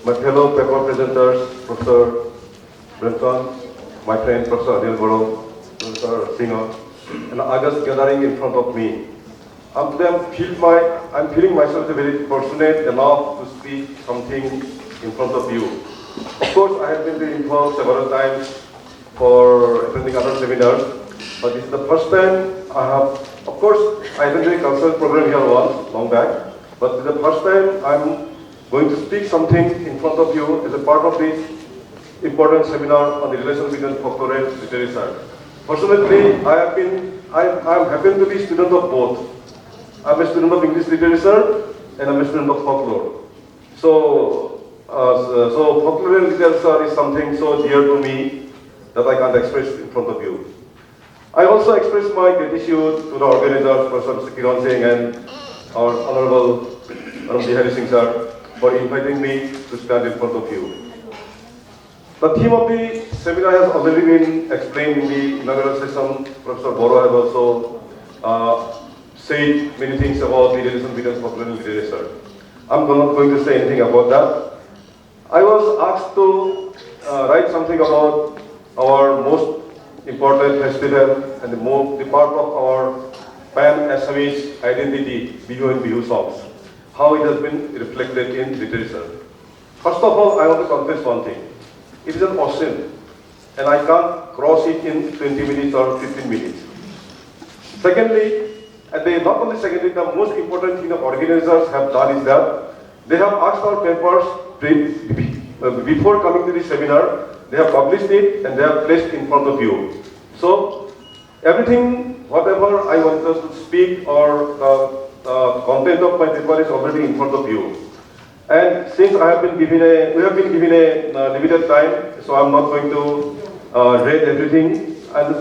my fellow paper presenters, Professor Brenton, my friend Professor Adil Goro, Professor Singer, and others gathering in front of me. I'm feeling myself very fortunate enough to speak something in front of you. Of course, I have been involved several times for attending other seminars, but this is the first time I have. Of course, I attended a cultural program here once, long back, but this is the first time I'm going to speak something in front of you as a part of this important seminar on the relation between folklore and literature. Fortunately, I happen to be a student of both. I'm a student of English literature and I'm a student of folklore. So folklore and literature is something so dear to me that I can't express in front of you. I also express my gratitude to the organizers, Professor Kiran Singh and our Honorable Bihari Singh sir, for inviting me to stand in front of you. The theme of the seminar has already been explained in the inaugural session. Professor Boro has also said many things about the relation between folklore and literature. I'm not going to say anything about that. I was asked to write something about our most important festival and the part of our pan-Assamese identity, Bihu and Bihu songs, how it has been reflected in literature. First of all, I want to confess one thing. It is an ocean, and I can't cross it in 20 minutes or 15 minutes. Secondly, not only secondly, the most important thing the organizers have done is that they have asked our papers before coming to the seminar, they have published it and they have placed in front of you. So, everything, whatever I want to speak or the content of my paper is already in front of you. And since we have been given a limited time, so I'm not going to read everything and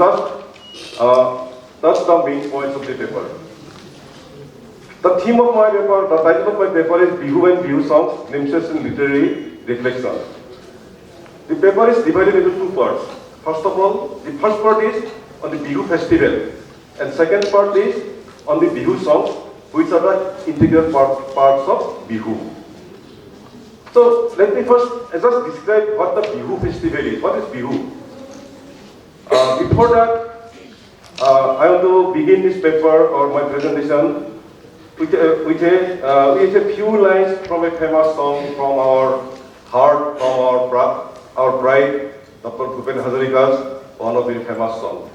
that's the main points of the paper. The theme of my paper, the title of my paper is Bihu and Bihu Songs, Glimpses in Literary Reflection. The paper is divided into two parts. First of all, the first part is on the Bihu festival, and second part is on the Bihu songs, which are the integral parts of Bihu. So let me first just describe what the Bihu festival is. What is Bihu? Before that, I want to begin this paper or my presentation with a few lines from a famous song from our heart, from our pride, Dr. Bhupen Hazarika's one of the famous songs.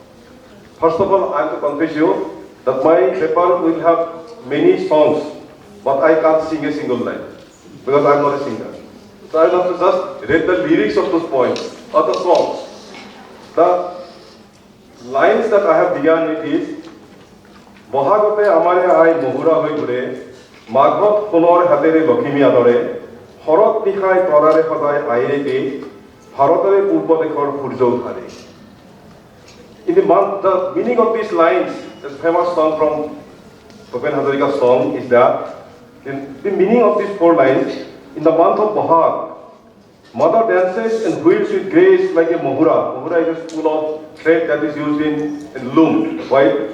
First of all, I have to confess you that my paper will have many songs, but I can't sing a single line because I'm not a singer. So I will have to just read the lyrics of those poems or the songs. The lines that I have begun with is Bohagote amare ai mohura hoi gure, Maghot honor hatere Lakshmi adore, Horot nikhai torare hodai aire ge, Bharatare purbo dekhor furjo dhare. In the meaning of these lines, this famous song from Bhupen Hazarika's song is that the meaning of these four lines, in the month of Bahag, mother dances and wheels with grace like a mohura. Mohura is a spool of thread that is used in loom while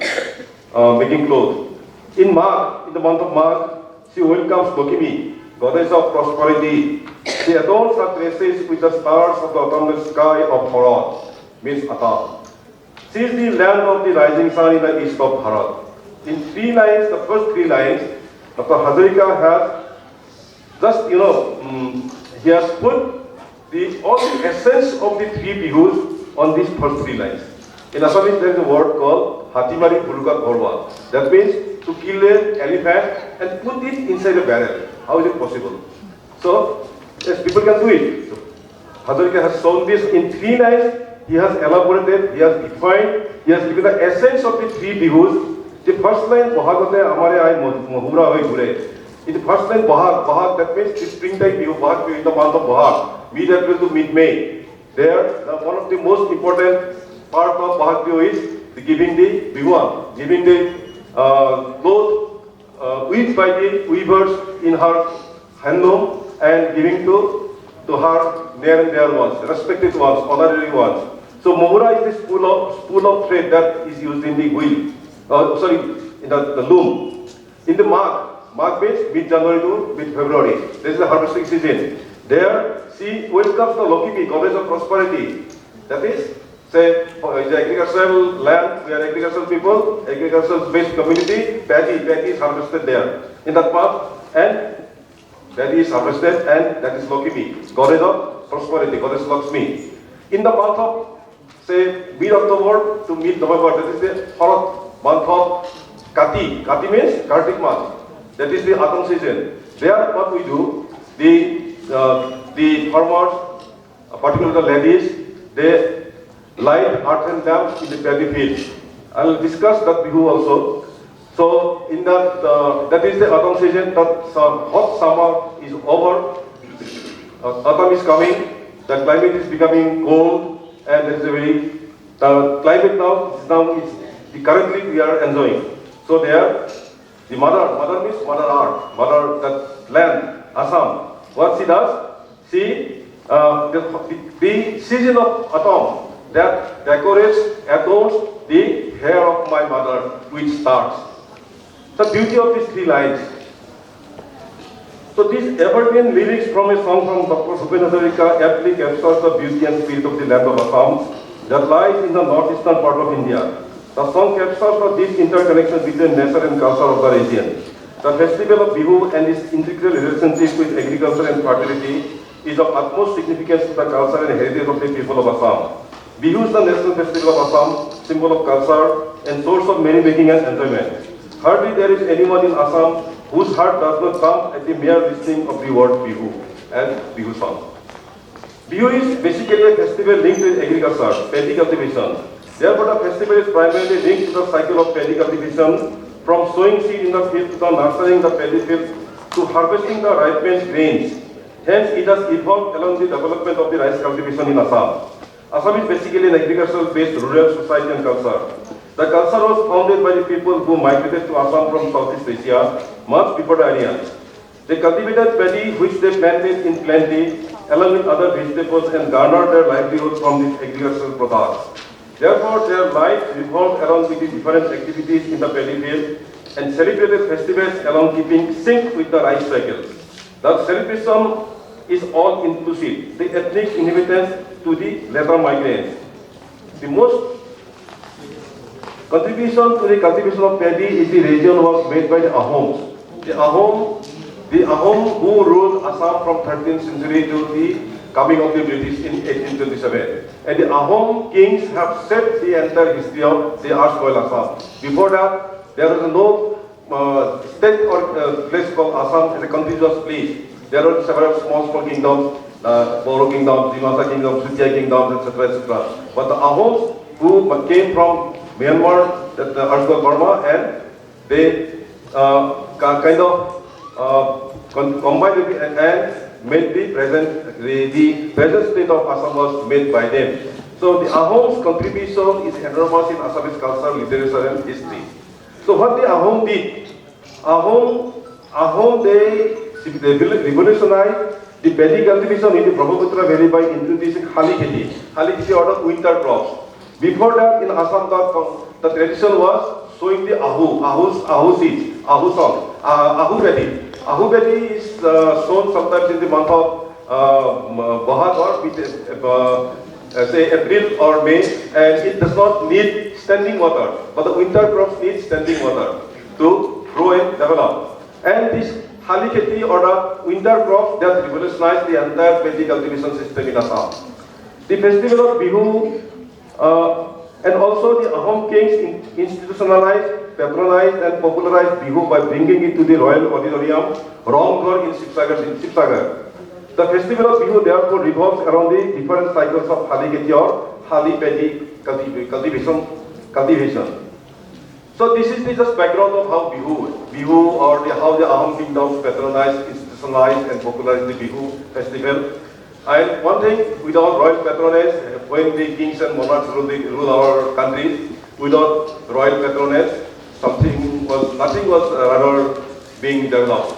making clothes. In Magh, in the month of Magh, she welcomes Lakshmi, goddess of prosperity. She adorns her tresses with the stars of the autumnal sky of Bharat, means Atal. She is the land of the rising sun in the east of Bharat. In three lines, the first three lines, Dr. Hazarika has just, he has put all the essence of the three Bihus on these first three lines. In Assamese, there is a word called Hatimari Buluka Gorwa. That means to kill an elephant and put it inside a barrel. How is it possible? So, yes, people can do it. So, Hazarika has shown this in three lines. He has elaborated, he has defined, he has given the essence of the three Bihus. The first line, Bohagote amare ai mohura hoi gure. In the first line, Bahag, that means the springtime Bihu, Bahag Bihu in the month of Bahag, mid-April to mid-May. There, one of the most important part of Bahag Bihu is the giving the Bihuan, giving the cloth weaved by the weavers in her handloom and giving to her near and dear ones, respected ones, honorary ones. So Mohura is the spool of thread that is used in the wheel, in the loom. In the Magh means mid-January to mid-February. This is the harvesting season. There, she welcomes the Lakshmi, goddess of prosperity. That is, say, the agricultural land, we are agricultural people, agricultural-based community, paddy is harvested there. In that month, and paddy is harvested, and that is Lakshmi, goddess of prosperity, goddess Lakshmi. In the month of, say, mid-October to mid-November, that is the month of Kati. Kati means Kartik month. That is the autumn season. There, what we do, the farmers, particularly the ladies, they light earthen lamps in the paddy fields. I will discuss that Bihu also. So, in that is the autumn season. That hot summer is over. Autumn is coming. The climate is becoming cold, and there is the climate now is currently we are enjoying. So there. The mother means mother earth, that land, Assam. What she does, she the season of autumn that decorates, adorns the hair of my mother with stars. The beauty of these three lines. So these evergreen lyrics from a song from Dr. Bhupen Hazarika aptly captures the beauty and spirit of the land of Assam that lies in the northeastern part of India. The song captures the deep interconnection between nature and culture of the region. The festival of Bihu and its integral relationship with agriculture and fertility is of utmost significance to the culture and heritage of the people of Assam. Bihu is the national festival of Assam, symbol of culture and source of merrymaking and enjoyment. Hardly there is anyone in Assam whose heart does not jump at the mere listening of the word Bihu and Bihu song. Bihu is basically a festival linked with agriculture, paddy cultivation. Therefore, the festival is primarily linked to the cycle of paddy cultivation, from sowing seed in the field to the nurturing the paddy field to harvesting the ripened grains. Hence, it has evolved along the development of the rice cultivation in Assam. Assam is basically an agricultural-based rural society and culture. The culture was founded by the people who migrated to Assam from Southeast Asia much before the Aryans. They cultivated paddy, which they planted in plenty, along with other vegetables, and garnered their livelihood from these agricultural products. Therefore, their life revolved around with the different activities in the paddy field and celebrated festivals along keeping sync with the rice cycle. The celebration is all inclusive, the ethnic inhabitants to the later migrants. The most contribution to the cultivation of paddy in the region was made by the Ahoms. The Ahom who ruled Assam from 13th century to the coming of the British in 1827. And the Ahom kings have set the entire history of the erstwhile Assam. Before that, there was no state or place called Assam as a contiguous place. There were several small kingdoms, Boro kingdoms, Dimasa kingdoms, Sutia kingdoms, etc., etc. But the Ahoms who came from Myanmar, the erstwhile Burma, and they kind of combined with and made the present state of Assam was made by them. So the Ahom's contribution is enormous in Assamese culture, literature, and history. So what the Ahom did, Ahom they revolutionized the paddy cultivation in the Brahmaputra Valley by introducing Hali Kheti or the winter crops. Before that, in Assam, the tradition was sowing the Ahu seeds, Ahu song, Ahu paddy. Ahu paddy is sown sometimes in the month of Bahad or say April or May, and it does not need standing water, but the winter crops need standing water to grow and develop. And this Hali Kheti or the winter crops that revolutionized the entire paddy cultivation system in Assam. The festival of Bihu and also the Ahom kings institutionalized, patronized and popularized Bihu by bringing it to the royal auditorium, Ramgarh in Shivsagar. The festival of Bihu therefore revolves around the different cycles of Hali Kheti or Hali paddy cultivation. So this is the just background of how Bihu or how the Ahom kingdoms patronized, institutionalized and popularized the Bihu festival. And one thing, without royal patronage, when the kings and monarchs rule our countries, without royal patronage, nothing was rather being developed.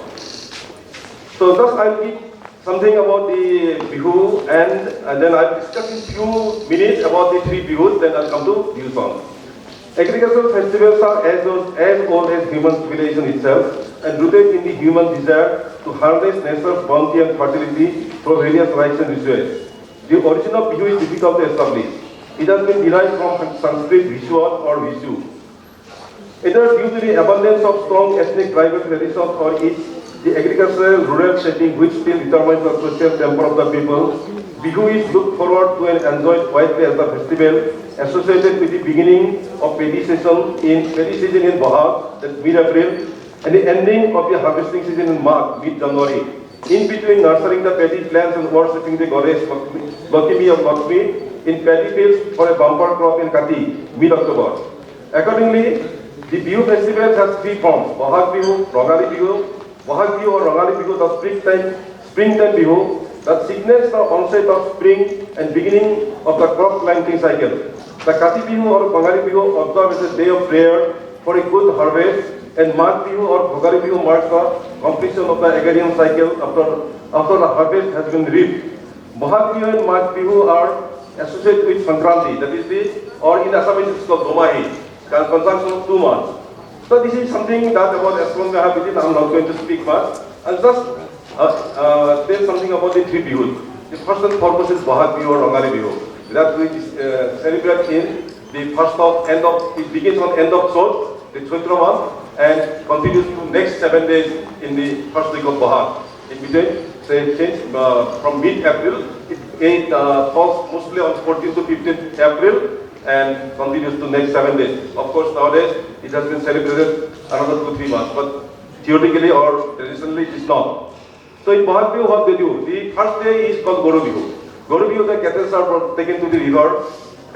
So thus I'll give something about the Bihu and then I'll discuss in few minutes about the three Bihus, then I'll come to Bihu song. Agricultural festivals are as old as human civilization itself and rooted in the human desire to harness nature's bounty and fertility through various rites and rituals. The origin of Bihu is difficult to establish. It has been derived from Sanskrit Vishwa or Vishu. Either due to the abundance of strong ethnic tribal traditions or the agricultural rural setting which still determines the social temper of the people, Bihu is looked forward to and enjoyed widely as a festival associated with the beginning of paddy season in Bahad, that's mid-April, and the ending of the harvesting season in March, mid-January. In between nurturing the paddy plants and worshipping the goddess Lakshmi of Lakshmi in paddy fields for a bumper crop in Kati, mid-October. Accordingly, the Bihu festival has three forms: Bahag Bihu, Rogali Bihu. Bahag Bihu or Rogali Bihu, the springtime Bihu, that signals the onset of spring and beginning of the crop planting cycle. The Kati Bihu or Bangali Bihu observed as a day of prayer for a good harvest, and Mag Bihu or Bhogali Bihu marks the completion of the agrarian cycle after the harvest has been reaped. Bahag Bihu and Mag Bihu are associated with Sankranti, that is or in Assamese it's called Domahi, consumption of 2 months. So this is something that about Aswan Mahabhijit, I'm not going to speak much. I'll just tell something about the 3 Bihus. The first and foremost is Bahag Bihu or Rongali Bihu. That which is celebrated in the it begins on end of Chot, the Chaitra month, and continues to next 7 days in the first week of Bahag. In between, say, from mid-April, it falls mostly on 14th to 15th April and continues to next 7 days. Of course, nowadays it has been celebrated another 2-3 months, but theoretically or traditionally it is not. So in Bahag Bihu, what they do? The first day is called Goru Bihu. Goru Bihu, the cattle are taken to the river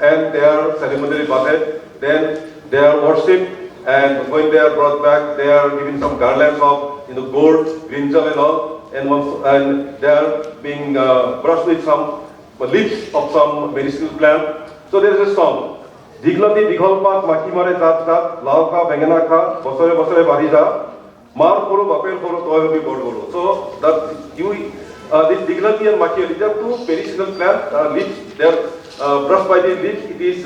and they are ceremonially bathed. Then they are worshipped, and when they are brought back, they are given some garlands of gold, brinjal and all. And they are being brushed with some leaves of some medicinal plant. So there is a song. Diglati Digolpat Makimare Tat Tat, Lauka Benganaka, Bosore Bosore Barija, Mar Koro Bapel Koro Toyobi Gorgolo. So that this Diglati and Maki, these are 2 medicinal plant leaves. They are brushed by the leaves. It is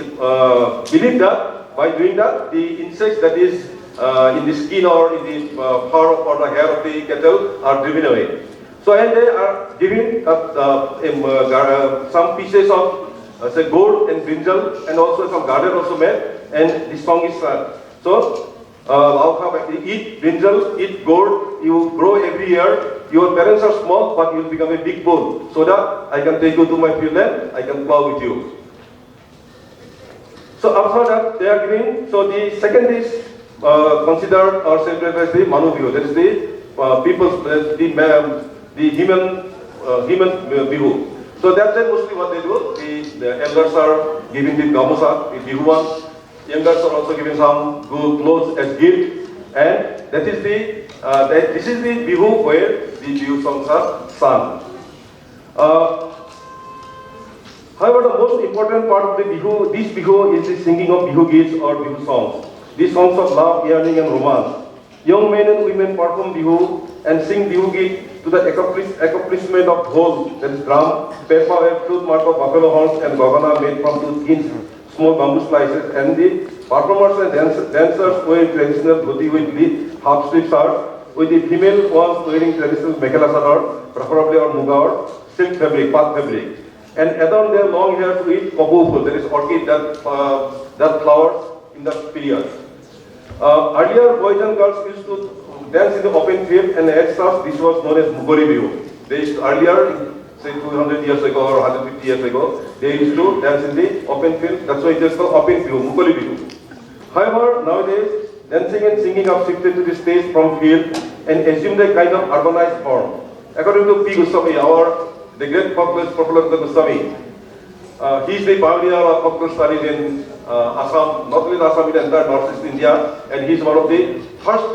believed that by doing that, the insects that is in the skin or in the fur or the hair of the cattle are driven away. So and they are given some pieces of say gold and brinjal, and also some garden also made, and this song is so eat brinjal, eat gold, you grow every year. Your parents are small, but you will become a big bull, so that I can take you to my field and I can plow with you. So after that they are giving. So the second is considered or celebrated as the Manu Bihu. That is the human Bihu. So that's mostly what they do. The elders are giving the gamusa, the Bihuan. Youngers are also giving some good clothes as gift, and that is this is the Bihu where the Bihu songs are sung. However, the most important part of the Bihu, this Bihu, is the singing of Bihu Geets or Bihu songs. These songs of love, yearning and romance. Young men and women perform Bihu and sing Bihu Geet to the accomplishment of dhol, that is drum, pepa, flute, mark of buffalo horns and gogana made from 2 thin small bamboo slices, and the performers and dancers wear traditional dhoti with half sleeve shirt, with the female ones wearing traditional mekhala sadar, preferably or muga or silk fabric, path fabric, and adorn their long hair with kobu full, that is orchid that flowers in that period. Earlier, boys and girls used to dance in the open field, and as such, this was known as Mugori Bihu. They used to, earlier, say 200 years ago or 150 years ago, they used to dance in the open field. That's why it is called open Bihu, Mugori Bihu. However, nowadays, dancing and singing have shifted to the stage from field and assumed a kind of urbanized form. According to P. Goswami, the great folklorist Professor Goswami, he is the pioneer of folklore studies in Assam, not only in Assam, in the entire Northeast India, and he is one of the first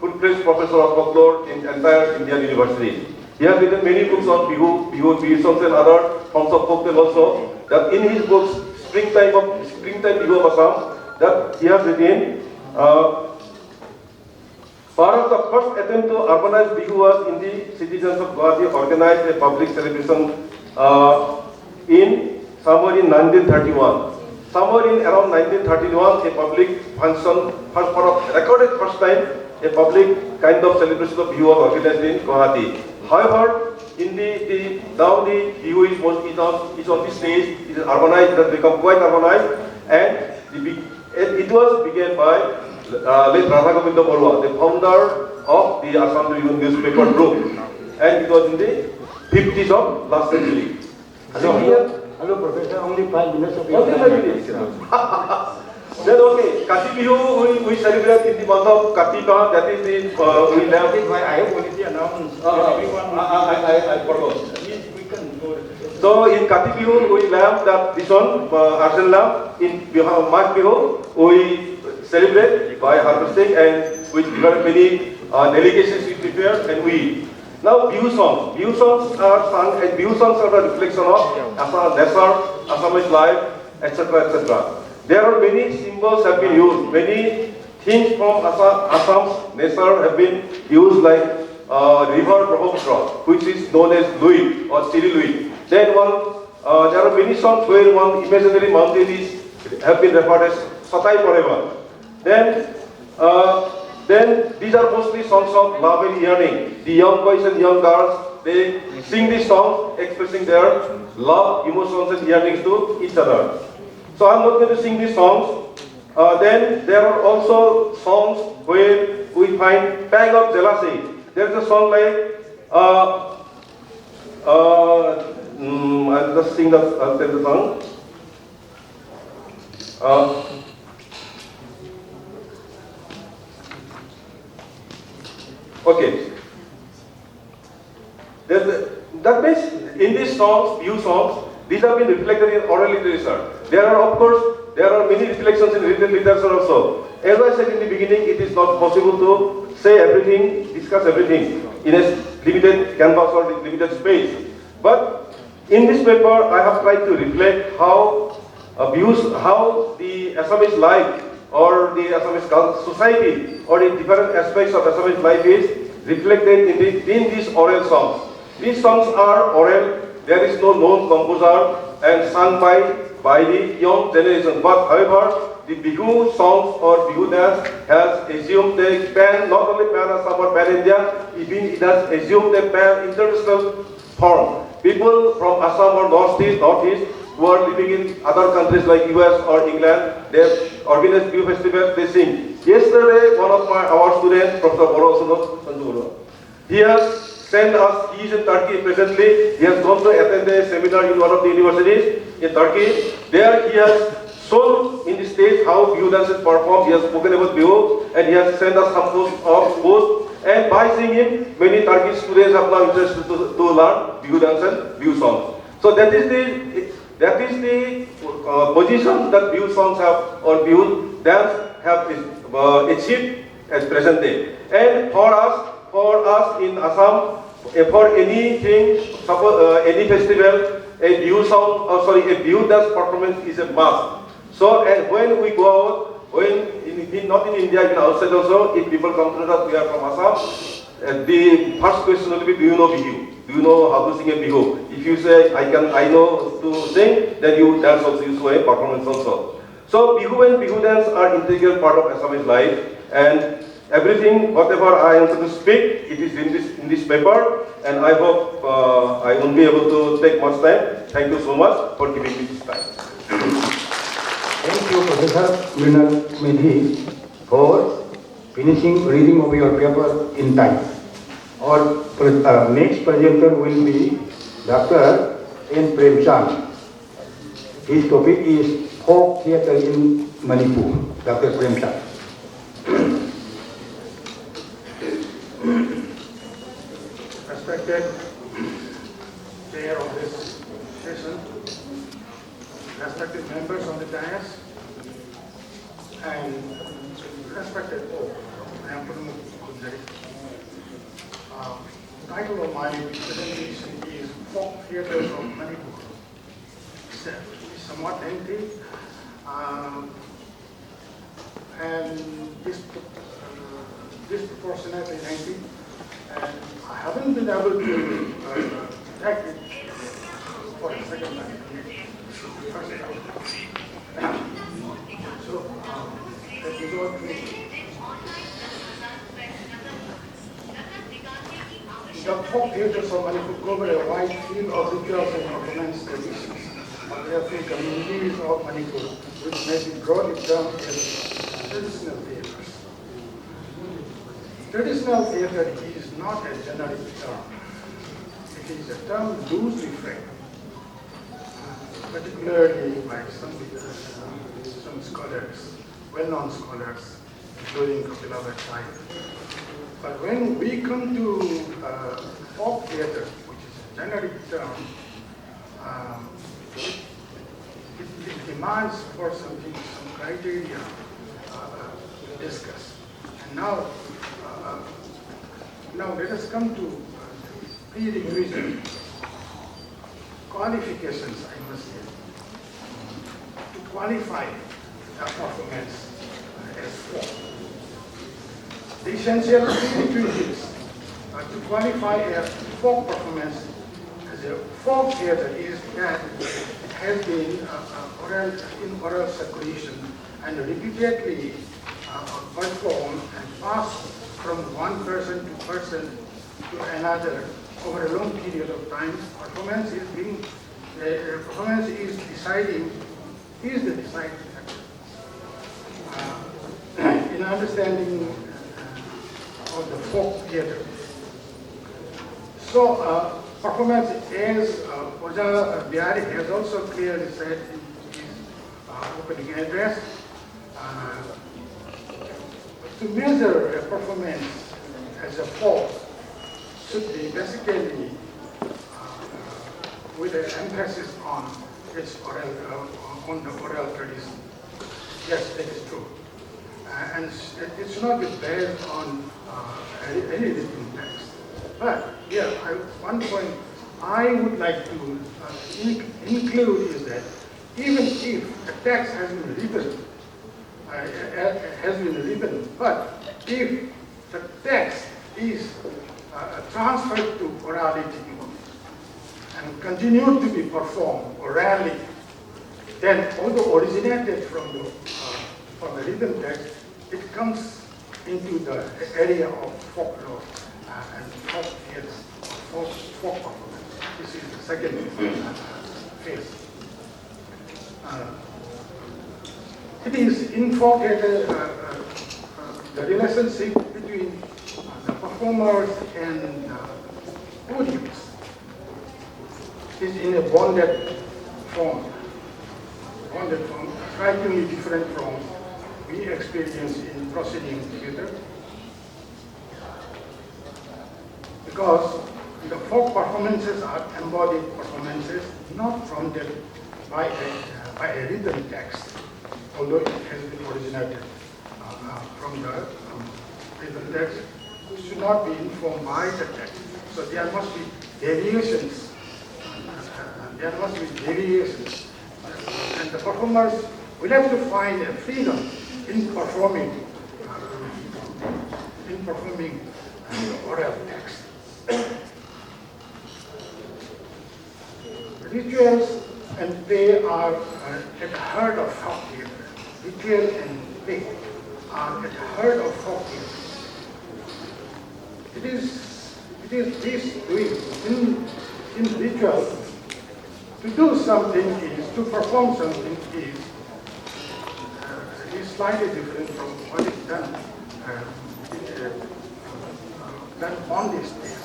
full-fledged professor of folklore in entire Indian university. He has written many books on Bihu songs and other forms of folklore also. That in his books, Springtime Bihu of Assam, that he has written, part of the first attempt to urbanize Bihu was in the citizens of Guwahati organized a public celebration in somewhere in 1931. Somewhere in around 1931, a public function, recorded first time, a public kind of celebration of Bihu was organized in Guwahati. However, in now the Bihu is on the stage, it is urbanized, it has become quite urbanized, and it was began by late Radha Govinda Barua, the founder of the Assam Tribune newspaper group, and it was in the 50s of last century. Hello, Professor, only 5 minutes of your Only 5 minutes. Then okay, Kati Bihu we celebrate in the month of Kartika, that is the, we have... I have already announced. I forgot. So in Kati Bihu we have that this one, Arjun lamp. In Mag Bihu we celebrate by harvesting, and we develop many delicacies we prepare and we eat. Now Bihu songs. Bihu songs are sung, and Bihu songs are a reflection of Assamese life, etc., etc. There are many symbols have been used. Many things from Assam's nature have been used, like river Brahmaputra, which is known as Lui or Siri Lui. Then there are many songs where one imaginary mountain have been referred as Satai forever. Then these are mostly songs of love and yearning. The young boys and young girls, they sing these songs expressing their love, emotions and yearnings to each other. So I'm not going to sing these songs. Then there are also songs where we find pang of jealousy. There's a song like I'll just sing I'll tell the song. Okay. That means in these songs, few songs, these have been reflected in oral literature. There are many reflections in written literature also. As I said in the beginning, it is not possible to say everything, discuss everything in a limited canvas or limited space. But in this paper, I have tried to reflect how the Assamese life or the Assamese society or the different aspects of Assamese life is reflected in these oral songs. These songs are oral. There is no known composer and sung by the young generation. But however, the Bihu songs or Bihu dance has assumed a pan, not only pan Assam or pan India, even it has assumed a pan international form. People from Assam or Northeast who are living in other countries like US or England, they organize Bihu festivals, they sing. Yesterday, one of our students, Professor Boro, he has sent us, he is in Turkey presently, he has gone to attend a seminar in one of the universities in Turkey. There he has shown in the stage how Bihu dance is performed, he has spoken about Bihu, and he has sent us some posts. And by seeing him, many Turkish students have now interested to learn Bihu dance and Bihu songs. So that is the position that Bihu songs have or Bihu dance have achieved as present day. And for us in Assam, for anything, any festival, a Bihu dance performance is a must. So when we go out, not in India, even outside also, if people come to us, we are from Assam, the first question will be, do you know Bihu? Do you know how to sing a Bihu? If you say, I know to sing, then you dance also, you show a performance also. So Bihu and Bihu dance are integral part of Assamese life, and everything, whatever I am going to speak, it is in this paper, and I hope I won't be able to take much time. Thank you so much for giving me this time. Thank you, Professor Mrinal Medhi, for finishing reading of your paper in time. Our next presenter will be Dr. N. Premchand. His topic is folk theatre in Manipur. Dr. Premchand. Respected chair of this session, respected members of the dais, and respected all. I am Purnamukh Kundari. The title of my presentation is Folk Theatres of Manipur. It's somewhat lengthy, and disproportionately lengthy, and I haven't been able to take it for a second time. So, let me go through. The folk theatres of Manipur cover a wide field of rituals and organized traditions of the ethnic communities of Manipur, which may be broadly termed as traditional theatres. Traditional theatre is not a generic term. It is a term loosely framed, particularly by some scholars, well-known scholars, including Kapila Bhatt. But when we come to folk theatre, which is a generic term, it demands for some criteria to discuss. And now let us come to prerequisite qualifications, I must say, to qualify a performance as folk. The essential prerequisites to qualify a folk performance as the folk theater is that it has been in oral circulation and repeatedly performed and passed from one person to person to another over a long period of time. Performance is the deciding factor in understanding of the folk theater. So performance, as Oja Bihari has also clearly said in his opening address, to measure a performance as a folk should be basically with an emphasis on its on the oral tradition. Yes, that is true. And it should not be based on any written text. But here, one point I would like to include is that even if a text has been written, but if the text is transferred to orality and continued to be performed orally, then although originated from the written text, it comes into the area of folklore and folk theater, folk performance. This is the second phase. It is in folk theater the relationship between the performers and the audience is in a bonded form, strikingly different from we experience in proceeding theater. Because the folk performances are embodied performances, not fronted by a written text, although it has been originated from the written text. It should not be informed by the text. So there must be variations. And the performers will have to find a freedom in performing the oral text. Rituals and play are at the heart of folk theater. Ritual and play are at the heart of folk theater. It is this doing in ritual. To do something is, to perform something is slightly different from what is done on this stage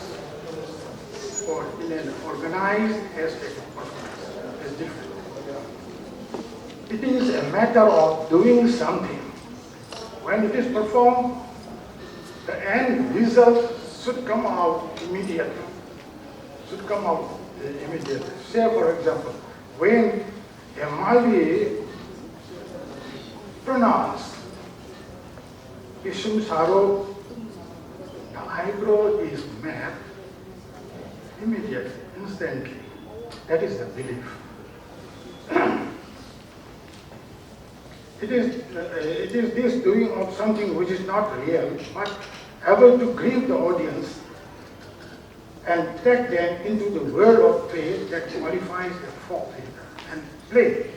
or in an organized aspect of performance is different. It is a matter of doing something. When it is performed, the end result should come out immediately. Say, for example, when a Mali pronounced Ishum Saro, the eyebrow is met immediately, instantly. That is the belief. It is this doing of something which is not real, but able to grieve the audience and take them into the world of play that qualifies a folk theater. And play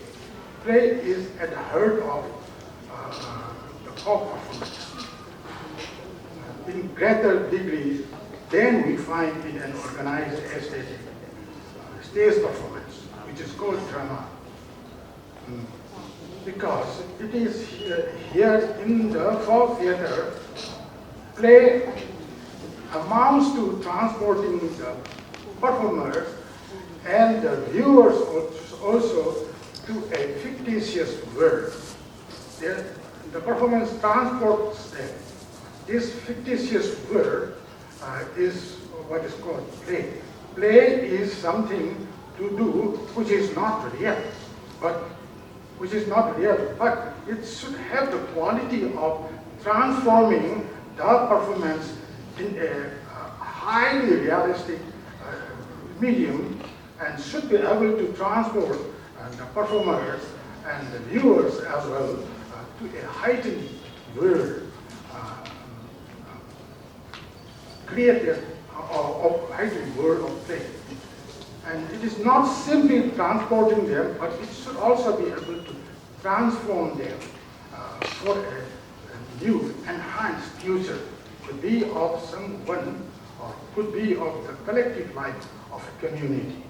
is at the heart of the folk performance. In greater degree than we find in an organized aesthetic stage performance, which is called drama. Because it is here in the folk theater, play amounts to transporting the performers and the viewers also to a fictitious world. The performance transports them. This fictitious world is what is called play. Play is something to do which is not real, but it should have the quality of transforming the performance in a highly realistic medium and should be able to transport the performers and the viewers as well to a heightened world created of heightened world of play. And it is not simply transporting them, but it should also be able to transform them for a new, enhanced future. Could be of someone, or could be of the collective life of a community.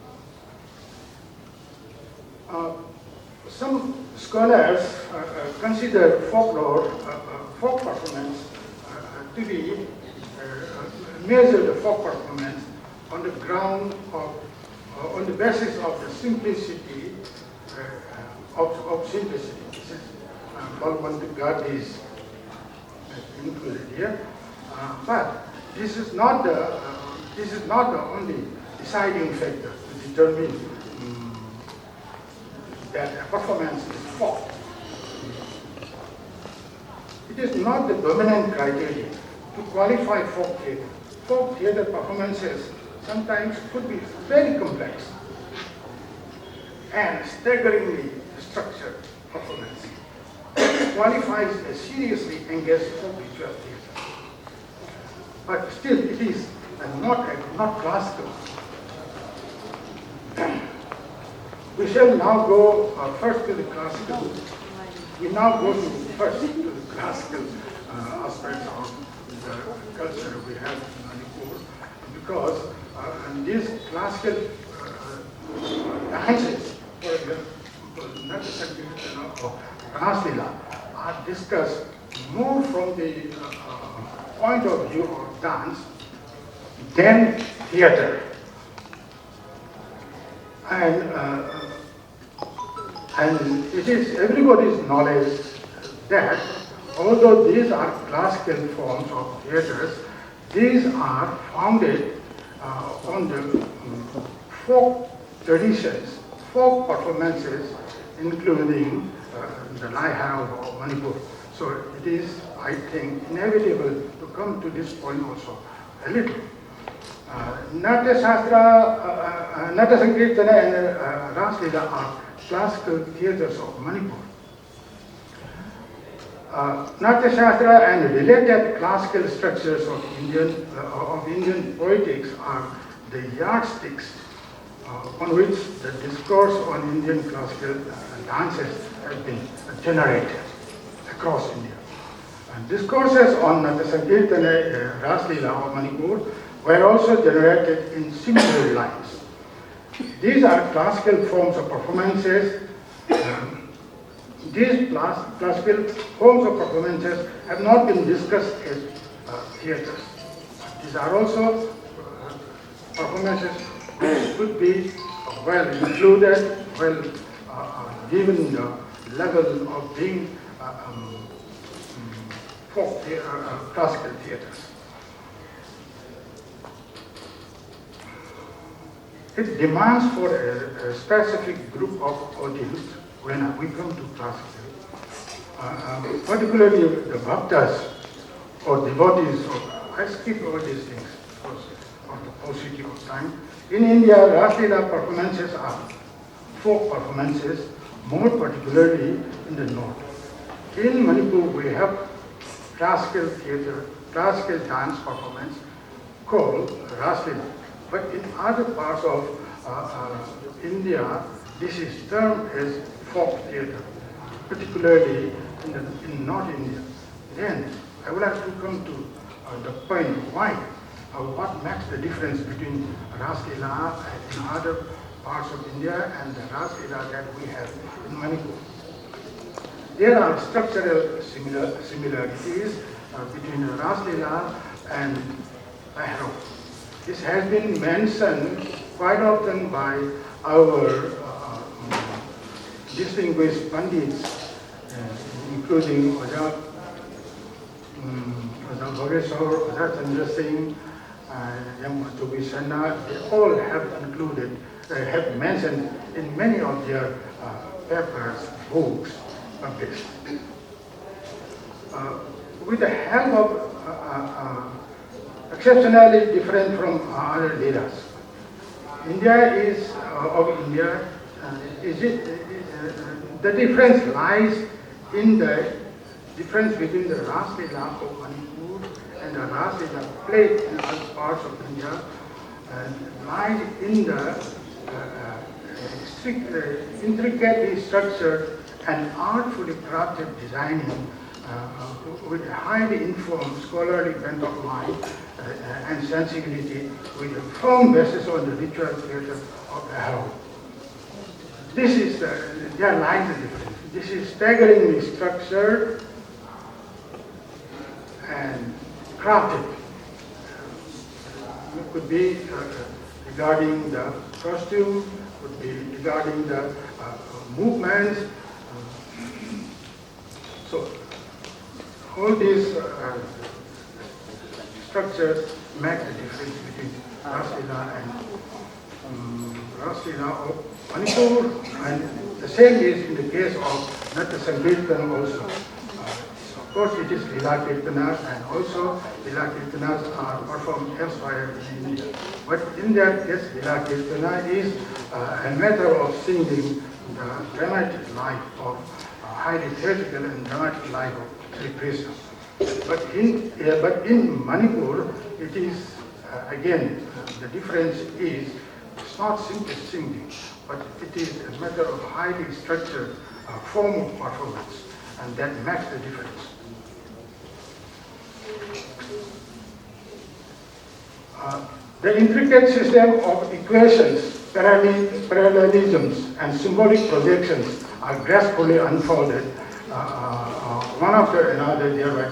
Some scholars consider folklore, folk performance, to be measure the folk performance on the ground of, on the basis of the simplicity of simplicity. This is Balwant Gandhi's included here, but this is not the only deciding factor to determine that a performance is folk. It is not the dominant criteria to qualify folk theatre. Folk theatre performances sometimes could be very complex and staggeringly structured performance. It qualifies as seriously engaged folk ritual theatre. But still it is not classical. We shall now go first to the classical. We now go first to the classical aspects of the culture we have in Manipur, because these classical dances, for example, Natasakirtana or Raslila, are discussed more from the point of view of dance than theatre. And it is everybody's knowledge that although these are classical forms of theatres, these are founded on the folk traditions, folk performances, including the Lai Harau of Manipur. So it is, I think, inevitable to come to this point also a little. Natya Shastra, Natya Sankirtana and Raslila are classical theatres of Manipur. Natya Shastra and related classical structures of Indian poetics are the yardsticks on which the discourse on Indian classical dances has been generated across India. And discourses on Natya Sankirtana, Raslila of Manipur were also generated in similar lines. These are classical forms of performances. These classical forms of performances have not been discussed as theatres. These are also performances which could be well included, well given the level of being folk classical theatres. It demands for a specific group of audience when we come to classical. Particularly the bhaktas or devotees, I skip all these things because of the paucity of time. In India, Raslila performances are folk performances, more particularly in the north. In Manipur, we have classical theatre, classical dance performance called Raslila. But in other parts of India, this is termed as folk theatre, particularly in North India. Then I would like to come to the point why, what makes the difference between Raslila in other parts of India and the Raslila that we have in Manipur. There are structural similarities between Raslila and Lai Harau. This has been mentioned quite often by our distinguished Pandits, including Oja Bhageshwar, Oja Chandra Singh, Yamatobi Shanna. They all have mentioned in many of their papers, books published. With the help of exceptionally different from other leaders. The difference lies in the difference between the Raslila of Manipur and the Raslila played in other parts of India, and lies in the intricately structured and artfully crafted designing with a highly informed scholarly bent of mind and sensibility with a firm basis on the ritual theatre of the herald. This is, there lies the difference. This is staggeringly structured and crafted. It could be regarding the costume, could be regarding the movements. So all these structures make the difference between Raslila and Raslila of Manipur, and the same is in the case of Natya Sankirtan also. Of course, it is Lila Kirtanas, and also Lila Kirtanas are performed elsewhere in India. But in that case, Lila Kirtana is a matter of singing the dramatic life of highly theatrical and dramatic life of Sri Krishna. But in Manipur, it is again the difference is it's not simply singing, but it is a matter of highly structured form of performance, and that makes the difference. The intricate system of equations, parallelisms, and symbolic projections are gracefully unfolded one after another, thereby